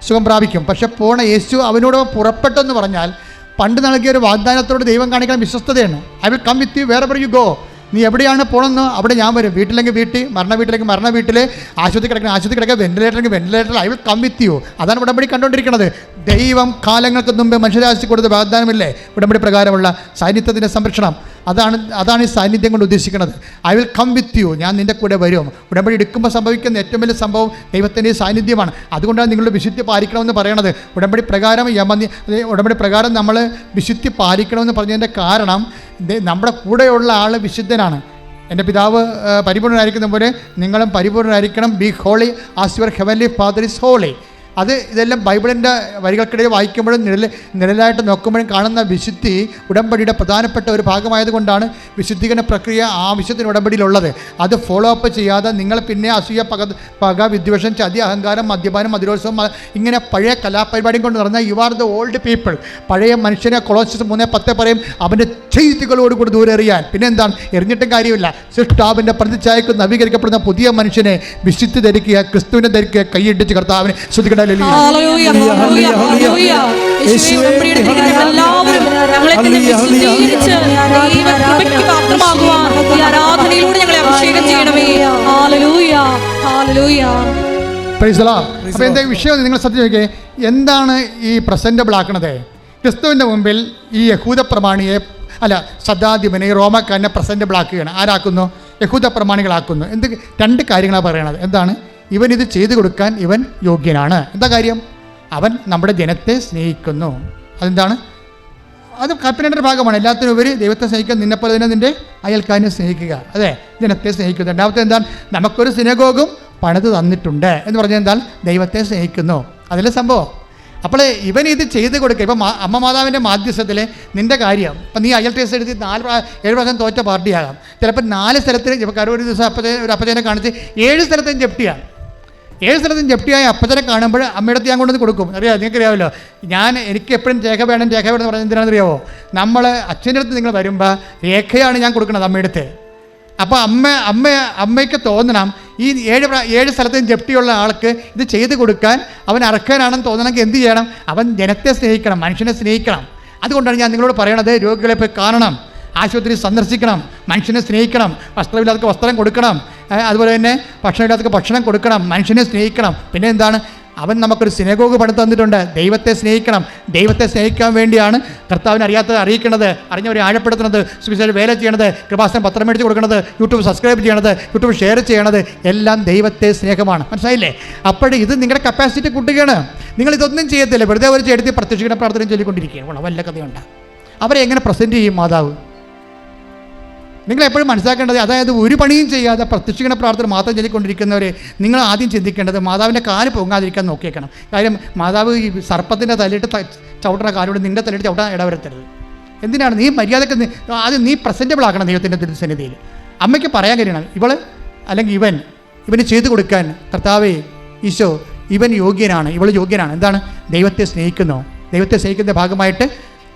Speaker 4: സുഖം പ്രാപിക്കും. പക്ഷെ പോണ യേശു അവനോട് പുറപ്പെട്ടെന്ന് പറഞ്ഞാൽ പണ്ട് നൽകിയ ഒരു വാഗ്ദാനത്തോട് ദൈവം കാണിക്കുന്ന വിശ്വസ്തതയാണ്. I will come with you wherever you go. നീ എവിടെയാണ് പോകണമെന്നോ അവിടെ ഞാൻ വരും. വീട്ടിലെങ്കിൽ വീട്ടിൽ, മരണ വീട്ടിൽ, ആശുപത്രി കിടക്കുക, വെന്റിലേറ്ററിൽ I will come with you. അതാണ് ഉടമ്പടി കണ്ടുകൊണ്ടിരിക്കുന്നത്. ദൈവം കാലങ്ങൾക്ക് മുമ്പ് മനുഷ്യരാശി കൊടുത്ത വാഗ്ദാനമില്ലേ ഉടമ്പടി പ്രകാരമുള്ള സാന്നിധ്യത്തിൻ്റെ സംരക്ഷണം. അതാണ് ഈ സാന്നിധ്യം കൊണ്ട് ഉദ്ദേശിക്കുന്നത്. I will come with you, ഞാൻ നിൻ്റെ കൂടെ വരും. ഉടമ്പടി എടുക്കുമ്പോൾ സംഭവിക്കുന്ന ഏറ്റവും വലിയ സംഭവം ദൈവത്തിൻ്റെ സാന്നിധ്യമാണ്. അതുകൊണ്ടാണ് നിങ്ങളുടെ വിശുദ്ധി പാലിക്കണമെന്ന് പറയണത്. ഉടമ്പടി പ്രകാരം നമ്മൾ വിശുദ്ധി പാലിക്കണമെന്ന് പറഞ്ഞതിൻ്റെ കാരണം നമ്മുടെ കൂടെയുള്ള ആൾ വിശുദ്ധനാണ്. എൻ്റെ പിതാവ് പരിപൂർണ്ണനായിരിക്കുന്ന പോലെ നിങ്ങളും പരിപൂർണ്ണനായിരിക്കണം. Be holy as your heavenly father is holy. ഇതെല്ലാം ബൈബിളിൻ്റെ വരികൾക്കിടയിൽ വായിക്കുമ്പോഴും നിഴലായിട്ട് നോക്കുമ്പോഴും കാണുന്ന വിശുദ്ധി ഉടമ്പടിയുടെ പ്രധാനപ്പെട്ട ഒരു ഭാഗമായതുകൊണ്ടാണ് വിശുദ്ധീകരണ പ്രക്രിയ ആവശ്യത്തിന് ഉടമ്പടിയിലുള്ളത്. അത് ഫോളോ അപ്പ് ചെയ്യാതെ നിങ്ങൾ പിന്നെ അസൂയ, പക, വിദ്വേഷം, ചതി, അഹങ്കാരം, മദ്യപാനം, മധുരോത്സവം, ഇങ്ങനെ പഴയ കലാപരിപാടിയും കൊണ്ട് നടന്ന you are the old people. പഴയ മനുഷ്യനെ കൊളോസിയസ് 3:10 പറയും അവൻ്റെ ചെയ്തികളോടുകൂടി ദൂരെ എറിയാൻ. പിന്നെ എന്താണ്, എറിഞ്ഞിട്ടും കാര്യമില്ല. സൃഷ്ടാവിൻ്റെ പ്രതിച്ഛായക്ക് നവീകരിക്കപ്പെടുന്ന പുതിയ മനുഷ്യനെ വിശുദ്ധി ധരിക്കുക, ക്രിസ്തുവിനെ ധരിക്കുക, കൈയിടിച്ച് കർത്താവിനെ ശ്രദ്ധിക്കണം. അപ്പൊ എന്താ വിഷയം നിങ്ങൾ ശ്രദ്ധിച്ച് നോക്കിയേ. എന്താണ് ഈ പ്രസന്റബിൾ ആക്കണത്? ക്രിസ്തുവിൻ്റെ മുമ്പിൽ ഈ യഹൂദ പ്രമാണിയെ സദാധിപനെ റോമക്കാരനെ പ്രസന്റബിൾ ആക്കുകയാണ്. ആരാക്കുന്നു? യഹൂദ പ്രമാണികളാക്കുന്നു. രണ്ട് കാര്യങ്ങളാണ് പറയണത്. എന്താണ്? ഇവൻ ഇത് ചെയ്തു കൊടുക്കാൻ ഇവൻ യോഗ്യനാണ്. എന്താ കാര്യം? അവൻ നമ്മുടെ ജനത്തെ സ്നേഹിക്കുന്നു. അതെന്താണ്? അത് കൽപ്പനയുടെ ഭാഗമാണ്. എല്ലാത്തിനും ഉപരി ദൈവത്തെ സ്നേഹിക്കാൻ, നിന്നെപ്പോലെ തന്നെ നിൻ്റെ അയൽക്കാരനെ സ്നേഹിക്കുക. അതെ, ജനത്തെ സ്നേഹിക്കുന്നു. രണ്ടാമത്തെ എന്താണ്? നമുക്കൊരു സിനഗോഗും പണിത് തന്നിട്ടുണ്ട് എന്ന് പറഞ്ഞാൽ എന്താണ്? ദൈവത്തെ സ്നേഹിക്കുന്നു. അതിലെ സംഭവം. അപ്പോൾ ഇവൻ ഇത് ചെയ്ത് കൊടുക്കുക. ഇപ്പം അമ്മ മാതാവിൻ്റെ മാധ്യസ്ഥത്തിൽ നിൻ്റെ കാര്യം ഇപ്പം നീ അയൽ ടേസ്റ്റ് എടുത്ത് 7 പ്രാവശ്യം തോറ്റ പാർട്ടിയാകാം. ചിലപ്പോൾ 4 സ്ഥലത്ത് ഇപ്പോൾ ഒരു ദിവസം ഒരു അപ്പച്ചനെ കാണിച്ച് 7 സ്ഥലത്തും ജപ്തിയാണ്. 7 സ്ഥലത്തും ജപ്തിയായ അപ്പച്ചനെ കാണുമ്പോൾ അമ്മയുടെ ഞാൻ കൊണ്ടുവന്ന് കൊടുക്കും. നിങ്ങൾക്കറിയാമല്ലോ, എനിക്ക് എപ്പോഴും രേഖ വേണം എന്ന് പറഞ്ഞാൽ എന്തിനാണെന്നറിയാമോ? നമ്മൾ അച്ഛൻ്റെ അടുത്ത് നിങ്ങൾ വരുമ്പോൾ രേഖയാണ് ഞാൻ കൊടുക്കുന്നത് അമ്മയുടെ. അപ്പോൾ അമ്മയ്ക്ക് തോന്നണം ഈ 7 സ്ഥലത്തും ജപ്തിയുള്ള ആൾക്ക് ഇത് ചെയ്ത് കൊടുക്കാൻ അവൻ അർഹനാണെന്ന് തോന്നണമെങ്കിൽ എന്ത് ചെയ്യണം? അവൻ ജനത്തെ സ്നേഹിക്കണം, മനുഷ്യനെ സ്നേഹിക്കണം. അതുകൊണ്ടാണ് ഞാൻ നിങ്ങളോട് പറയണത്, രോഗികളെ പോയി കാണണം, ആശുപത്രി സന്ദർശിക്കണം, മനുഷ്യനെ സ്നേഹിക്കണം, വസ്ത്രമില്ലാത്തവർക്ക് വസ്ത്രം കൊടുക്കണം, അതുപോലെ തന്നെ ഭക്ഷണമില്ലാത്തവർക്ക് ഭക്ഷണം കൊടുക്കണം, മനുഷ്യനെ സ്നേഹിക്കണം. പിന്നെ എന്താണ്? അവൻ നമുക്കൊരു സിനഗോഗ് പണിത് തന്നിട്ടുണ്ട്. ദൈവത്തെ സ്നേഹിക്കണം. ദൈവത്തെ സ്നേഹിക്കാൻ വേണ്ടിയാണ് കർത്താവിനെ അറിയാത്തത് അറിയിക്കുന്നത്, അറിഞ്ഞവരെ ആഴപ്പെടുത്തുന്നത്, സുവിശേഷ വേല ചെയ്യണത്, കൃപാസനം പത്രം മേടിച്ച് കൊടുക്കുന്നത്, യൂട്യൂബ് സബ്സ്ക്രൈബ് ചെയ്യണത്, യൂട്യൂബ് ഷെയർ ചെയ്യണത്, എല്ലാം ദൈവത്തെ സ്നേഹമാണ്. മനസ്സിലായില്ലേ? അപ്പോൾ ഇത് നിങ്ങളുടെ കപ്പാസിറ്റി കൂട്ടുകയാണ്. നിങ്ങളിതൊന്നും ചെയ്യത്തില്ല, വെറുതെ ഒരു ചെടുത്തി പ്രത്യക്ഷിക്കുന്ന പ്രാർത്ഥന ചൊല്ലിക്കൊണ്ടിരിക്കുകയാണ്. വല്ല കഥയുണ്ട്. അവരെ എങ്ങനെ പ്രസൻറ്റ് ചെയ്യും മാതാവ്? നിങ്ങളെപ്പോഴും മനസ്സിലാക്കേണ്ടത്, അതായത് ഒരു പണിയും ചെയ്യാതെ പ്രത്യക്ഷിക്കുന്ന പ്രാർത്ഥന മാത്രം ചൊല്ലിക്കൊണ്ടിരിക്കുന്നവരെ നിങ്ങൾ ആദ്യം ചിന്തിക്കേണ്ടത് മാതാവിൻ്റെ കാല് പൊങ്ങാതിരിക്കാൻ നോക്കിയേക്കണം. കാര്യം മാതാവ് ഈ സർപ്പത്തിൻ്റെ തലയിട്ട് ചവിട്ടുന്ന കാലോട് നിൻ്റെ തലയിട്ട് ചവിട്ടാൻ ഇടവരുത്തരുത്. എന്തിനാണ്? നീ മര്യാദക്ക് ആദ്യം നീ പ്രസൻറ്റബിൾ ആക്കണം ദൈവത്തിൻ്റെ തിരുസന്നിധിയിൽ. അമ്മയ്ക്ക് പറയാൻ കഴിയണം, അല്ലെങ്കിൽ ഇവന് ചെയ്തു കൊടുക്കാൻ കർത്താവേ ഈശോ ഇവൻ യോഗ്യനാണ്, ഇവൾ യോഗ്യനാണ്. എന്താണ്? ദൈവത്തെ സ്നേഹിക്കുന്നു. ദൈവത്തെ സ്നേഹിക്കുന്ന ഭാഗമായിട്ട്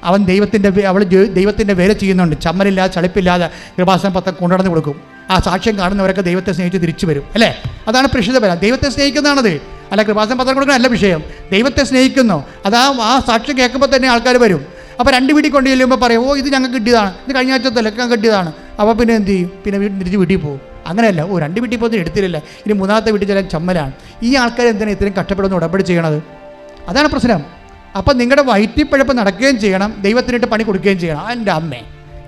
Speaker 4: അവൾ ദൈവത്തിൻ്റെ വേല ചെയ്യുന്നുണ്ട്. ചമ്മലില്ലാതെ ചളിപ്പില്ലാതെ കൃപാസനം പത്രം കൊണ്ടുനടന്ന് കൊടുക്കും. ആ സാക്ഷ്യം കാണുന്നവരൊക്കെ ദൈവത്തെ സ്നേഹിച്ച് തിരിച്ചു വരും. അല്ലേ? അതാണ് പ്രേക്ഷിത ബലം. ദൈവത്തെ സ്നേഹിക്കുന്നതാണത്. അല്ല കൃപാസനം പത്രം കൊടുക്കാൻ അല്ല വിഷയം. ദൈവത്തെ സ്നേഹിക്കുന്നു. ആ സാക്ഷ്യം കേൾക്കുമ്പോൾ തന്നെ ആൾക്കാർ വരും. അപ്പോൾ 2 വീട്ടിൽ കൊണ്ട് ചെല്ലുമ്പോൾ പറയും, ഇത് ഞങ്ങൾക്ക് കിട്ടിയതാണ്, ഇത് കഴിഞ്ഞ ആഴ്ച തിലക്കാൻ കിട്ടിയതാണ്. അപ്പോൾ പിന്നെ എന്ത് ചെയ്യും? പിന്നെ തിരിച്ച് വീട്ടിൽ പോകും. അങ്ങനെയല്ല, 2 വീട്ടിൽ പോകുന്നത് എടുത്തില്ല, ഇനി 3ാമത്തെ വീട്ടിൽ ചില ചമ്മലാണ്. ഈ ആൾക്കാർ എന്തിനാണ് ഇത്രയും കഷ്ടപ്പെടുന്ന ഉടമ്പടി ചെയ്യണത്? അതാണ് പ്രശ്നം. അപ്പം നിങ്ങളുടെ വയറ്റിപ്പഴപ്പ് നടക്കുകയും ചെയ്യണം, ദൈവത്തിനിട്ട് പണി കൊടുക്കുകയും ചെയ്യണം. എൻ്റെ അമ്മേ,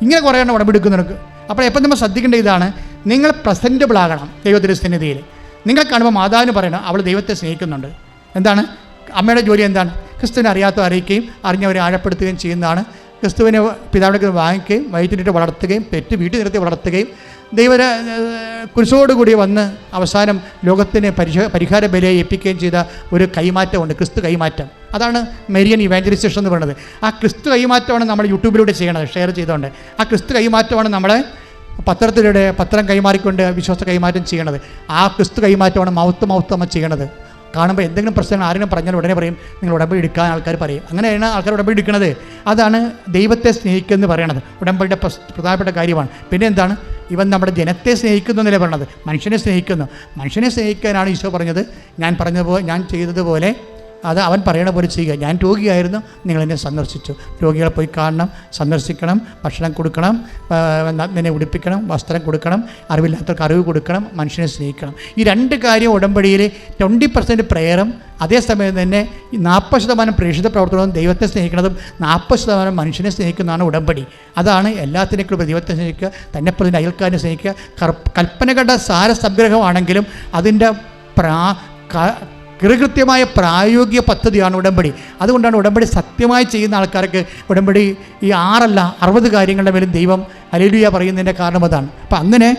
Speaker 4: ഇങ്ങനെ കുറേ എണ്ണം ഉടമ്പെടുക്കുന്നവർക്ക്. അപ്പോൾ എപ്പം നമ്മൾ ശ്രദ്ധിക്കേണ്ട ഇതാണ്, നിങ്ങൾ പ്രസൻറ്റബിൾ ആകണം ദൈവത്തിൻ്റെ സന്നിധിയിൽ. നിങ്ങൾ കാണുമ്പോൾ മാതാവിന് പറയണം അവൾ ദൈവത്തെ സ്നേഹിക്കുന്നുണ്ട്. എന്താണ് അമ്മയുടെ ജോലി? എന്താണ്? ക്രിസ്തുവിനെ അറിയാത്തവരെ അറിഞ്ഞവരെ ആഴപ്പെടുത്തുകയും ചെയ്യുന്നതാണ്. ക്രിസ്തുവിനെ പിതാവിനെ വാങ്ങിക്കുകയും വയറ്റിനിട്ട് വളർത്തുകയും പെറ്റ് വീട്ടിൽ നിർത്തി വളർത്തുകയും കുരിശോടുകൂടി വന്ന് അവസാനം ലോകത്തിന് പരിഹാര ബലിയെ ഏൽപ്പിക്കുകയും ചെയ്ത ഒരു കൈമാറ്റമുണ്ട്, ക്രിസ്തു കൈമാറ്റം. അതാണ് മെരിയൻ ഇവാഞ്ചലിസേഷൻ എന്ന് പറയുന്നത്. ആ ക്രിസ്തു കൈമാറ്റമാണ് നമ്മൾ യൂട്യൂബിലൂടെ ചെയ്യണത്, ഷെയർ ചെയ്തുകൊണ്ട്. ആ ക്രിസ്തു കൈമാറ്റമാണ് നമ്മളെ പത്രം കൈമാറിക്കൊണ്ട് വിശ്വാസ കൈമാറ്റം ചെയ്യണത്. ആ ക്രിസ്തു കൈമാറ്റമാണ് മൗത്ത് നമ്മൾ ചെയ്യണത്. കാണുമ്പോൾ എന്തെങ്കിലും പ്രശ്നങ്ങൾ ആരെങ്കിലും പറഞ്ഞാൽ ഉടനെ പറയും നിങ്ങൾ ഉടമ്പടി എടുക്കാൻ ആൾക്കാർ പറയും. അങ്ങനെയാണ് ആൾക്കാർ ഉടമ്പടി എടുക്കുന്നത്. അതാണ് ദൈവത്തെ സ്നേഹിക്കുന്നത് പറയണത്. ഉടമ്പടിയുടെ പ്രധാനപ്പെട്ട കാര്യമാണ്. പിന്നെ എന്താണ്? ഇവൻ നമ്മുടെ ജനത്തെ സ്നേഹിക്കുന്നു എന്നല്ലേ പറയണത്, മനുഷ്യനെ സ്നേഹിക്കുന്നു. മനുഷ്യനെ സ്നേഹിക്കാനാണ് ഈശോ പറഞ്ഞത്, ഞാൻ ചെയ്തതുപോലെ അത് അവൻ പറയണ പോലെ ചെയ്യുക. ഞാൻ രോഗിയായിരുന്നു, നിങ്ങളെന്നെ സന്ദർശിച്ചു. രോഗികളെ പോയി കാണണം, സന്ദർശിക്കണം, ഭക്ഷണം കൊടുക്കണം, നിന്നെ ഉടുപ്പിക്കണം, വസ്ത്രം കൊടുക്കണം, അറിവില്ലാത്തവർക്ക് അറിവ് കൊടുക്കണം, മനുഷ്യനെ സ്നേഹിക്കണം. ഈ 2 കാര്യം ഉടമ്പടിയിൽ 20% പ്രേയറും അതേസമയം തന്നെ 40% പ്രേക്ഷിത പ്രവർത്തനവും ദൈവത്തെ സ്നേഹിക്കുന്നതും 40% മനുഷ്യനെ സ്നേഹിക്കുന്നതാണ് ഉടമ്പടി. അതാണ് എല്ലാത്തിനേക്കും ദൈവത്തെ സ്നേഹിക്കുക, തന്നെ പ്രതിൻ്റെ അയൽക്കാരനെ സ്നേഹിക്കുക. കൽപ്പനകളുടെ സാരസംഗ്രഹമാണെങ്കിലും അതിൻ്റെ കൃത്യമായ പ്രായോഗിക പദ്ധതിയാണ് ഉടമ്പടി. അതുകൊണ്ടാണ് ഉടമ്പടി സത്യമായി ചെയ്യുന്ന ആൾക്കാർക്ക് ഉടമ്പടി ഈ 6 അല്ല 60 കാര്യങ്ങളുടെ മേലും ദൈവം ഹല്ലേലൂയ പറയുന്നതിൻ്റെ കാരണം അതാണ്. അപ്പം അങ്ങനെ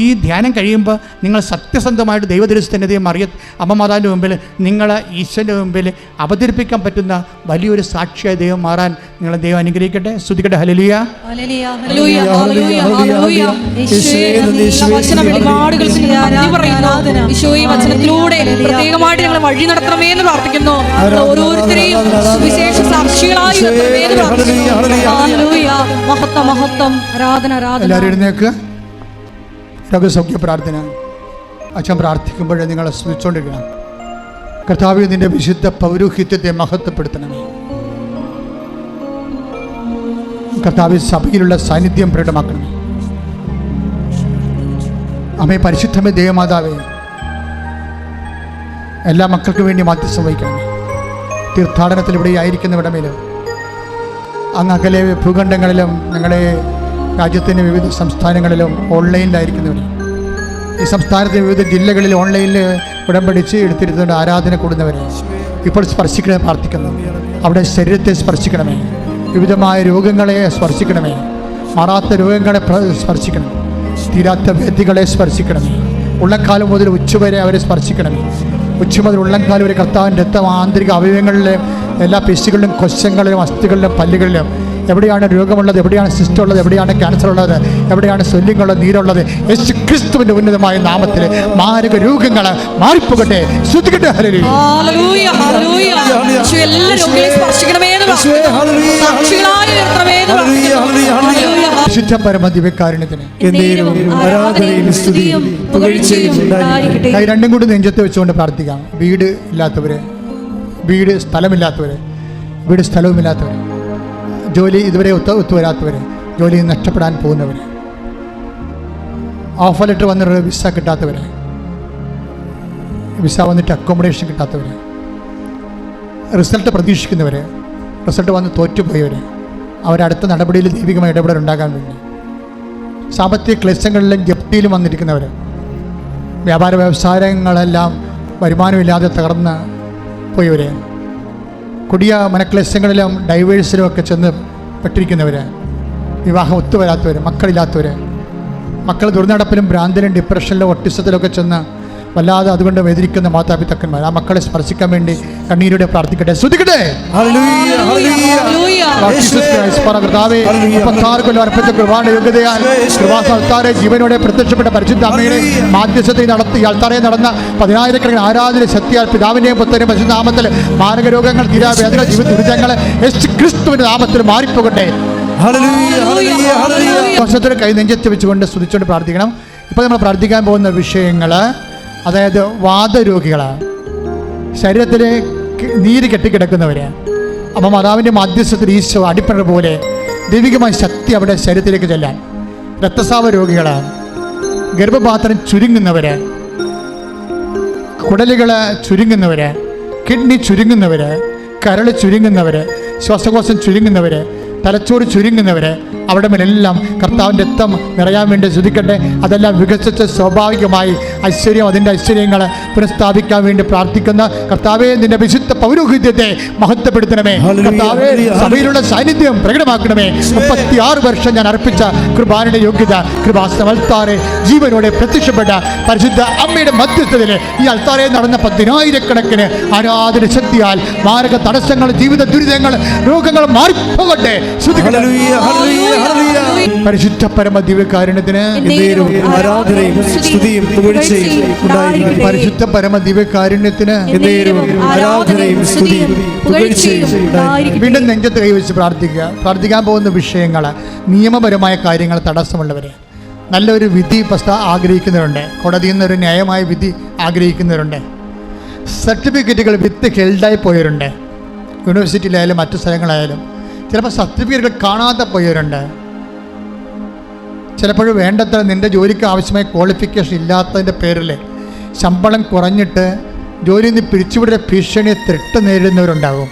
Speaker 4: ഈ ധ്യാനം കഴിയുമ്പോൾ നിങ്ങൾ സത്യസന്ധമായിട്ട് ദൈവദൃശ്യത്തിൻ്റെയും അമ്മ മാതാവിൻ്റെ മുമ്പിൽ നിങ്ങൾ ഈശ്വരൻ്റെ മുമ്പിൽ അവതരിപ്പിക്കാൻ പറ്റുന്ന വലിയൊരു സാക്ഷിയായി ദൈവം മാറാൻ നിങ്ങളെ ദൈവം അനുഗ്രഹിക്കട്ടെ. സ്തുതിക്കട്ടെ. ഹല്ലേലൂയ.
Speaker 3: വചനത്തിലൂടെ പ്രത്യേകമായിട്ട് ഞങ്ങൾ വഴി നടത്തണമേ എന്ന് പ്രാർത്ഥിക്കുന്നു. ഓരോരുത്തരെയും സുവിശേഷ സാക്ഷികളായി മഹത്വം മഹത്വം ആരാധന ആരാധന.
Speaker 4: എല്ലാവരും എഴുന്നേൽക്കുക. രോഗസൗഖ്യ പ്രാർത്ഥന. അച്ഛൻ പ്രാർത്ഥിക്കുമ്പോഴേ നിങ്ങളെ സ്മരിച്ചുകൊണ്ടിരിക്കണം. കർത്താവേ, നിന്റെ വിശുദ്ധ പൗരോഹിത്യത്തെ മഹത്വപ്പെടുത്തണമേ. കർത്താവേ, സഭയിലുള്ള സാന്നിധ്യം പ്രകടമാക്കണമേ. അമ്മേ, പരിശുദ്ധമേ ദേവമാതാവേ, എല്ലാ മക്കൾക്കും വേണ്ടി മാധ്യസ്ഥം വഹിക്കണമേ. തീർത്ഥാടനത്തിൽ ഇവിടെ ആയിരിക്കുന്നവിടെ മേലും അങ്ങ് അകലെ ഭൂഖണ്ഡങ്ങളിലും ഞങ്ങളുടെ രാജ്യത്തിൻ്റെ വിവിധ സംസ്ഥാനങ്ങളിലും ഓൺലൈനിലായിരിക്കുന്നവർ, ഈ സംസ്ഥാനത്തെ വിവിധ ജില്ലകളിൽ ഓൺലൈനിൽ ഉടമ്പടിച്ച് എടുത്തിരുന്നുകൊണ്ട് ആരാധന കൂടുന്നവരെ ഇപ്പോൾ സ്പർശിക്കണമേ പ്രാർത്ഥിക്കുന്നു. അവിടെ ശരീരത്തെ സ്പർശിക്കണമേ, വിവിധമായ രോഗങ്ങളെ സ്പർശിക്കണമേ, മാറാത്ത രോഗങ്ങളെ സ്പർശിക്കണം, തീരാത്ത വ്യാധികളെ സ്പർശിക്കണമേ. ഉള്ളക്കാലം മുതൽ ഉച്ചവരെ അവരെ സ്പർശിക്കണമേ. ഉച്ച മുതൽ ഉള്ളംകാലം വരെ കർത്താവിൻ്റെ രക്തം ആന്തരിക അവയവങ്ങളിലും എല്ലാ പേശികളിലും കൊശങ്ങളിലും അസ്ഥികളിലും പല്ലുകളിലും എവിടെയാണ് രോഗമുള്ളത്, എവിടെയാണ് സിസ്റ്റം ഉള്ളത്, എവിടെയാണ് ക്യാൻസർ ഉള്ളത്, എവിടെയാണ് സ്വല്യങ്ങളുള്ളത്, നീരുള്ളത്, യേശു ക്രിസ്തുവിന്റെ ഉന്നതമായ നാമത്തിൽ മാരക രോഗങ്ങൾ മാറിപ്പോകട്ടെ. ശ്രദ്ധിക്കട്ടെ. വിശുദ്ധ പരമദിവ്യകാരുണ്യത്തിന് കൈ രണ്ടും കൂടി നെഞ്ചത്ത് വെച്ചുകൊണ്ട് പ്രാർത്ഥിക്കാം. വീട് ഇല്ലാത്തവര്, വീട് സ്ഥലമില്ലാത്തവര്, വീട് സ്ഥലവുമില്ലാത്തവർ, ജോലി ഇതുവരെ ഒത്തുവരാത്തവർ, ജോലി നഷ്ടപ്പെടാൻ പോകുന്നവർ, ഓഫർ ലെറ്റർ വന്നിട്ട് വിസ കിട്ടാത്തവർ, വിസ വന്നിട്ട് അക്കോമഡേഷൻ കിട്ടാത്തവർ, റിസൾട്ട് പ്രതീക്ഷിക്കുന്നവർ, റിസൾട്ട് വന്ന് തോറ്റുപോയവർ, അവരടുത്ത നടപടിയിൽ ദൈവികമായ ഇടപെടൽ ഉണ്ടാകാൻ വേണ്ടി, സാമ്പത്തിക ക്ലേശങ്ങളിലും ജപ്തിയിലും വന്നിരിക്കുന്നവർ, വ്യാപാര വ്യവസായങ്ങളെല്ലാം വരുമാനമില്ലാതെ തകർന്ന് പോയവർ, കൊടിയ മനക്ലേശങ്ങളിലും ഡൈവേഴ്സിലും ഒക്കെ ചെന്ന് പെട്ടിരിക്കുന്നവർ, വിവാഹം ഒത്തുവരാത്തവർ, മക്കളില്ലാത്തവർ, മക്കൾ ദുർനടപ്പിലും ഭ്രാന്തിലും ഡിപ്രഷനിലും ഒട്ടിസത്തിലൊക്കെ ചെന്ന് വല്ലാതെ അതുകൊണ്ട് വേദനിക്കുന്ന മാതാപിതാക്കന്മാർ, ആ മക്കളെ സ്പർശിക്കാൻ വേണ്ടി കണ്ണീരോടെ പ്രാർത്ഥിക്കട്ടെ. ശ്രദ്ധിക്കട്ടെ. ജീവനോടെ പ്രത്യക്ഷപ്പെട്ട പരിശുദ്ധ അമ്മയുടെ മാധ്യസ്ഥതയിൽ നടത്തി അൾത്താരയിൽ നടന്ന 10,000 ആരാധന ശക്തിയാൽ പിതാവിന്റെയും പുത്രന്റെയും പരിശുദ്ധ നാമത്തിൽ മാരക രോഗങ്ങൾ, തീരാവേദന, ജീവിത ദുരിതങ്ങൾ യേശു ക്രിസ്തുവിന്റെ നാമത്തിൽ മാറിപ്പോകട്ടെ. വർഷത്തിൽ കൈ നെഞ്ചത്ത് വെച്ചുകൊണ്ട് സ്തുതിച്ചുകൊണ്ട് പ്രാർത്ഥിക്കണം. ഇപ്പോൾ നമ്മൾ പ്രാർത്ഥിക്കാൻ പോകുന്ന വിഷയങ്ങൾ, അതായത് വാതരോഗികളാണ്, ശരീരത്തിലെ നീര് കെട്ടിക്കിടക്കുന്നവർ, അപ്പം മാതാവിൻ്റെ മധ്യസ്ഥത്തിൽ ഈശോ അടിപ്പണ പോലെ ദൈവികമായ ശക്തി അവിടെ ശരീരത്തിലേക്ക് ചെല്ലാൻ, രക്തസ്രാവ രോഗികളാണ്, ഗർഭപാത്രം ചുരുങ്ങുന്നവർ, കുടലുകൾ ചുരുങ്ങുന്നവർ, കിഡ്നി ചുരുങ്ങുന്നവർ, കരൾ ചുരുങ്ങുന്നവർ, ശ്വാസകോശം ചുരുങ്ങുന്നവർ, തലച്ചോറ് ചുരുങ്ങുന്നവർ, അവിടെ മേലെല്ലാം കർത്താവിൻ്റെ രക്തം നിറയാൻ വേണ്ടി ശ്രദ്ധിക്കട്ടെ. അതെല്ലാം വികസിച്ച് സ്വാഭാവികമായി ഐശ്വര്യം, അതിൻ്റെ ഐശ്വര്യങ്ങൾ പുനഃസ്ഥാപിക്കാൻ വേണ്ടി പ്രാർത്ഥിക്കുന്ന കർത്താവേ, നിന്റെ വിശുദ്ധ പൗരോഹിത്യത്തെ മഹത്വപ്പെടുത്തണമേ. കർത്താവേ, സഭയിലുള്ള സാന്നിധ്യം പ്രകടമാക്കണമേ. 36 വർഷം ഞാൻ അർപ്പിച്ച കൃപാനയുടെ യോഗ്യത കൃപാസനത്താറെ ജീവനോടെ പ്രത്യക്ഷപ്പെട്ട പരിശുദ്ധ അമ്മയുടെ മധ്യസ്ഥതയിൽ ഈ അൾത്താരയിൽ നടന്ന 10,000 ആരാധന ശക്തിയാൽ മാരക തടസ്സങ്ങൾ, ജീവിത ദുരിതങ്ങൾ, രോഗങ്ങൾ മാറിപ്പോകട്ടെ. പരിശുദ്ധ പരമ ദിവ്യകാരുണ്യത്തിന് പരിശുദ്ധ പരമ ദിവ്യകാരുണ്യത്തിന് വീണ്ടും നെഞ്ചത്ത് കൈവച്ച് പ്രാർത്ഥിക്കുക. പ്രാർത്ഥിക്കാൻ പോകുന്ന വിഷയങ്ങൾ, നിയമപരമായ കാര്യങ്ങൾ തടസ്സമുള്ളവര്, നല്ലൊരു വിധി ആഗ്രഹിക്കുന്നവരുണ്ട്, കോടതിയിൽ നിന്നൊരു ന്യായമായ വിധി ആഗ്രഹിക്കുന്നവരുണ്ട്, സർട്ടിഫിക്കറ്റുകൾ വിത്ത് ഹെൽഡായി പോയവരുണ്ട്. യൂണിവേഴ്സിറ്റിയിലായാലും മറ്റു സ്ഥലങ്ങളായാലും ചിലപ്പോൾ സർട്ടിഫിക്കറ്റുകൾ കാണാതെ പോയവരുണ്ട്. ചിലപ്പോൾ വേണ്ടത്ര നിൻ്റെ ജോലിക്ക് ആവശ്യമായ ക്വാളിഫിക്കേഷൻ ഇല്ലാത്തതിൻ്റെ പേരിൽ ശമ്പളം കുറഞ്ഞിട്ട് ജോലിയിൽ നിന്ന് പിരിച്ചുവിടുന്ന ഭീഷണിയെ ത്രെട്ട് നേരിടുന്നവരുണ്ടാകും.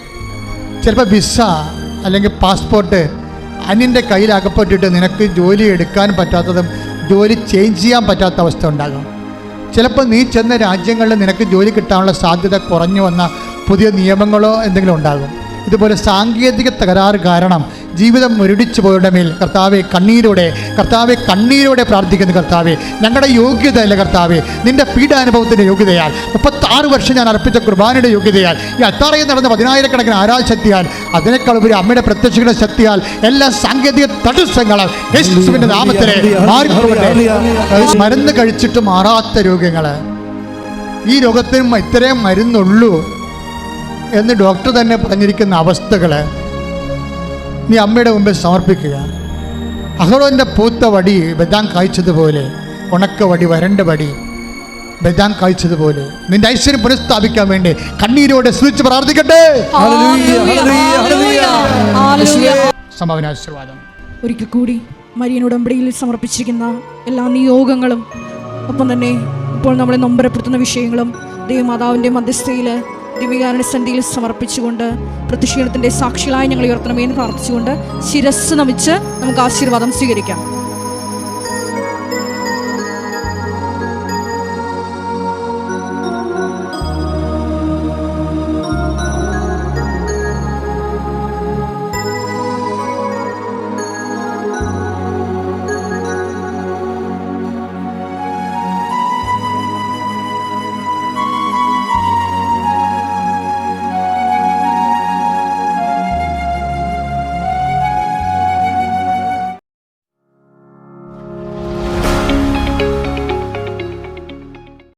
Speaker 4: ചിലപ്പോൾ വിസ അല്ലെങ്കിൽ പാസ്പോർട്ട് അന്യൻ്റെ കയ്യിൽ അകപ്പെട്ടിട്ട് നിനക്ക് ജോലി എടുക്കാൻ പറ്റാത്തതും ജോലി ചേഞ്ച് ചെയ്യാൻ പറ്റാത്ത അവസ്ഥ ഉണ്ടാകും. ചിലപ്പോൾ നീ ചെന്ന രാജ്യങ്ങളിൽ നിനക്ക് ജോലി കിട്ടാനുള്ള സാധ്യത കുറഞ്ഞു വന്ന പുതിയ നിയമങ്ങളോ എന്തെങ്കിലും ഉണ്ടാകും. ഇതുപോലെ സാങ്കേതിക തകരാറ് കാരണം ജീവിതം മുരടിച്ചു പോയവരുടെ മേൽ കർത്താവെ കണ്ണീരോടെ പ്രാർത്ഥിക്കുന്നു. കർത്താവെ, ഞങ്ങളുടെ യോഗ്യതയല്ല കർത്താവെ, നിൻ്റെ പീഡാനുഭവത്തിൻ്റെ യോഗ്യതയാൽ 36 വർഷം ഞാൻ അർപ്പിച്ച കുർബാനയുടെ യോഗ്യതയാൽ ഈ അത്താറയിൽ നടന്ന 10,000-കണക്കിന് ആരാധശക്തിയാൽ അതിനേക്കാൾ ഉപരി അമ്മയുടെ പ്രത്യക്ഷയുടെ ശക്തിയാൽ എല്ലാ സാങ്കേതിക തടസ്സങ്ങളും യേശുവിൻ്റെ നാമത്തിൽ മാറിപ്പോകട്ടെ. മരുന്ന് കഴിച്ചിട്ട് മാറാത്ത രോഗങ്ങൾ, ഈ രോഗത്തിനും ഇത്രയും മരുന്നുള്ളൂ എന്ന് ഡോക്ടർ തന്നെ പറഞ്ഞിരിക്കുന്ന അവസ്ഥകൾ നീ അമ്മയുടെ മുമ്പിൽ സമർപ്പിക്കുക. അഹറോൻ്റെ പൂത്ത വടി ബദാം കായ്ച്ചതുപോലെ, ഉണക്ക വടി വരണ്ട വടി ബദാം കായ്ച്ചതുപോലെ നിന്റെ ഐശ്വര്യം പുനഃസ്ഥാപിക്കാൻ വേണ്ടി കണ്ണീരോടെ സ്തുതിച്ച് പ്രാർത്ഥിക്കട്ടെ. സമാപനാശീർവാദം.
Speaker 3: ഒരിക്കൽ കൂടി മരിയൻ ഉടമ്പടിയിൽ സമർപ്പിച്ചിരിക്കുന്ന എല്ലാ നിയോഗങ്ങളും ഒപ്പം തന്നെ ഇപ്പോൾ നമ്മളെ നൊമ്പരപ്പെടുത്തുന്ന വിഷയങ്ങളും ദൈവമാതാവിൻ്റെ മധ്യസ്ഥയിൽ ദിവ്യകാരുണ്യസന്നിധിയിൽ സമർപ്പിച്ചുകൊണ്ട് പ്രത്യക്ഷീണത്തിൻ്റെ സാക്ഷികളായി ഞങ്ങൾ ഉയർത്തണമെന്ന് പ്രാർത്ഥിച്ചുകൊണ്ട് ശിരസ്സ് നമിച്ച് നമുക്ക് ആശീർവാദം സ്വീകരിക്കാം.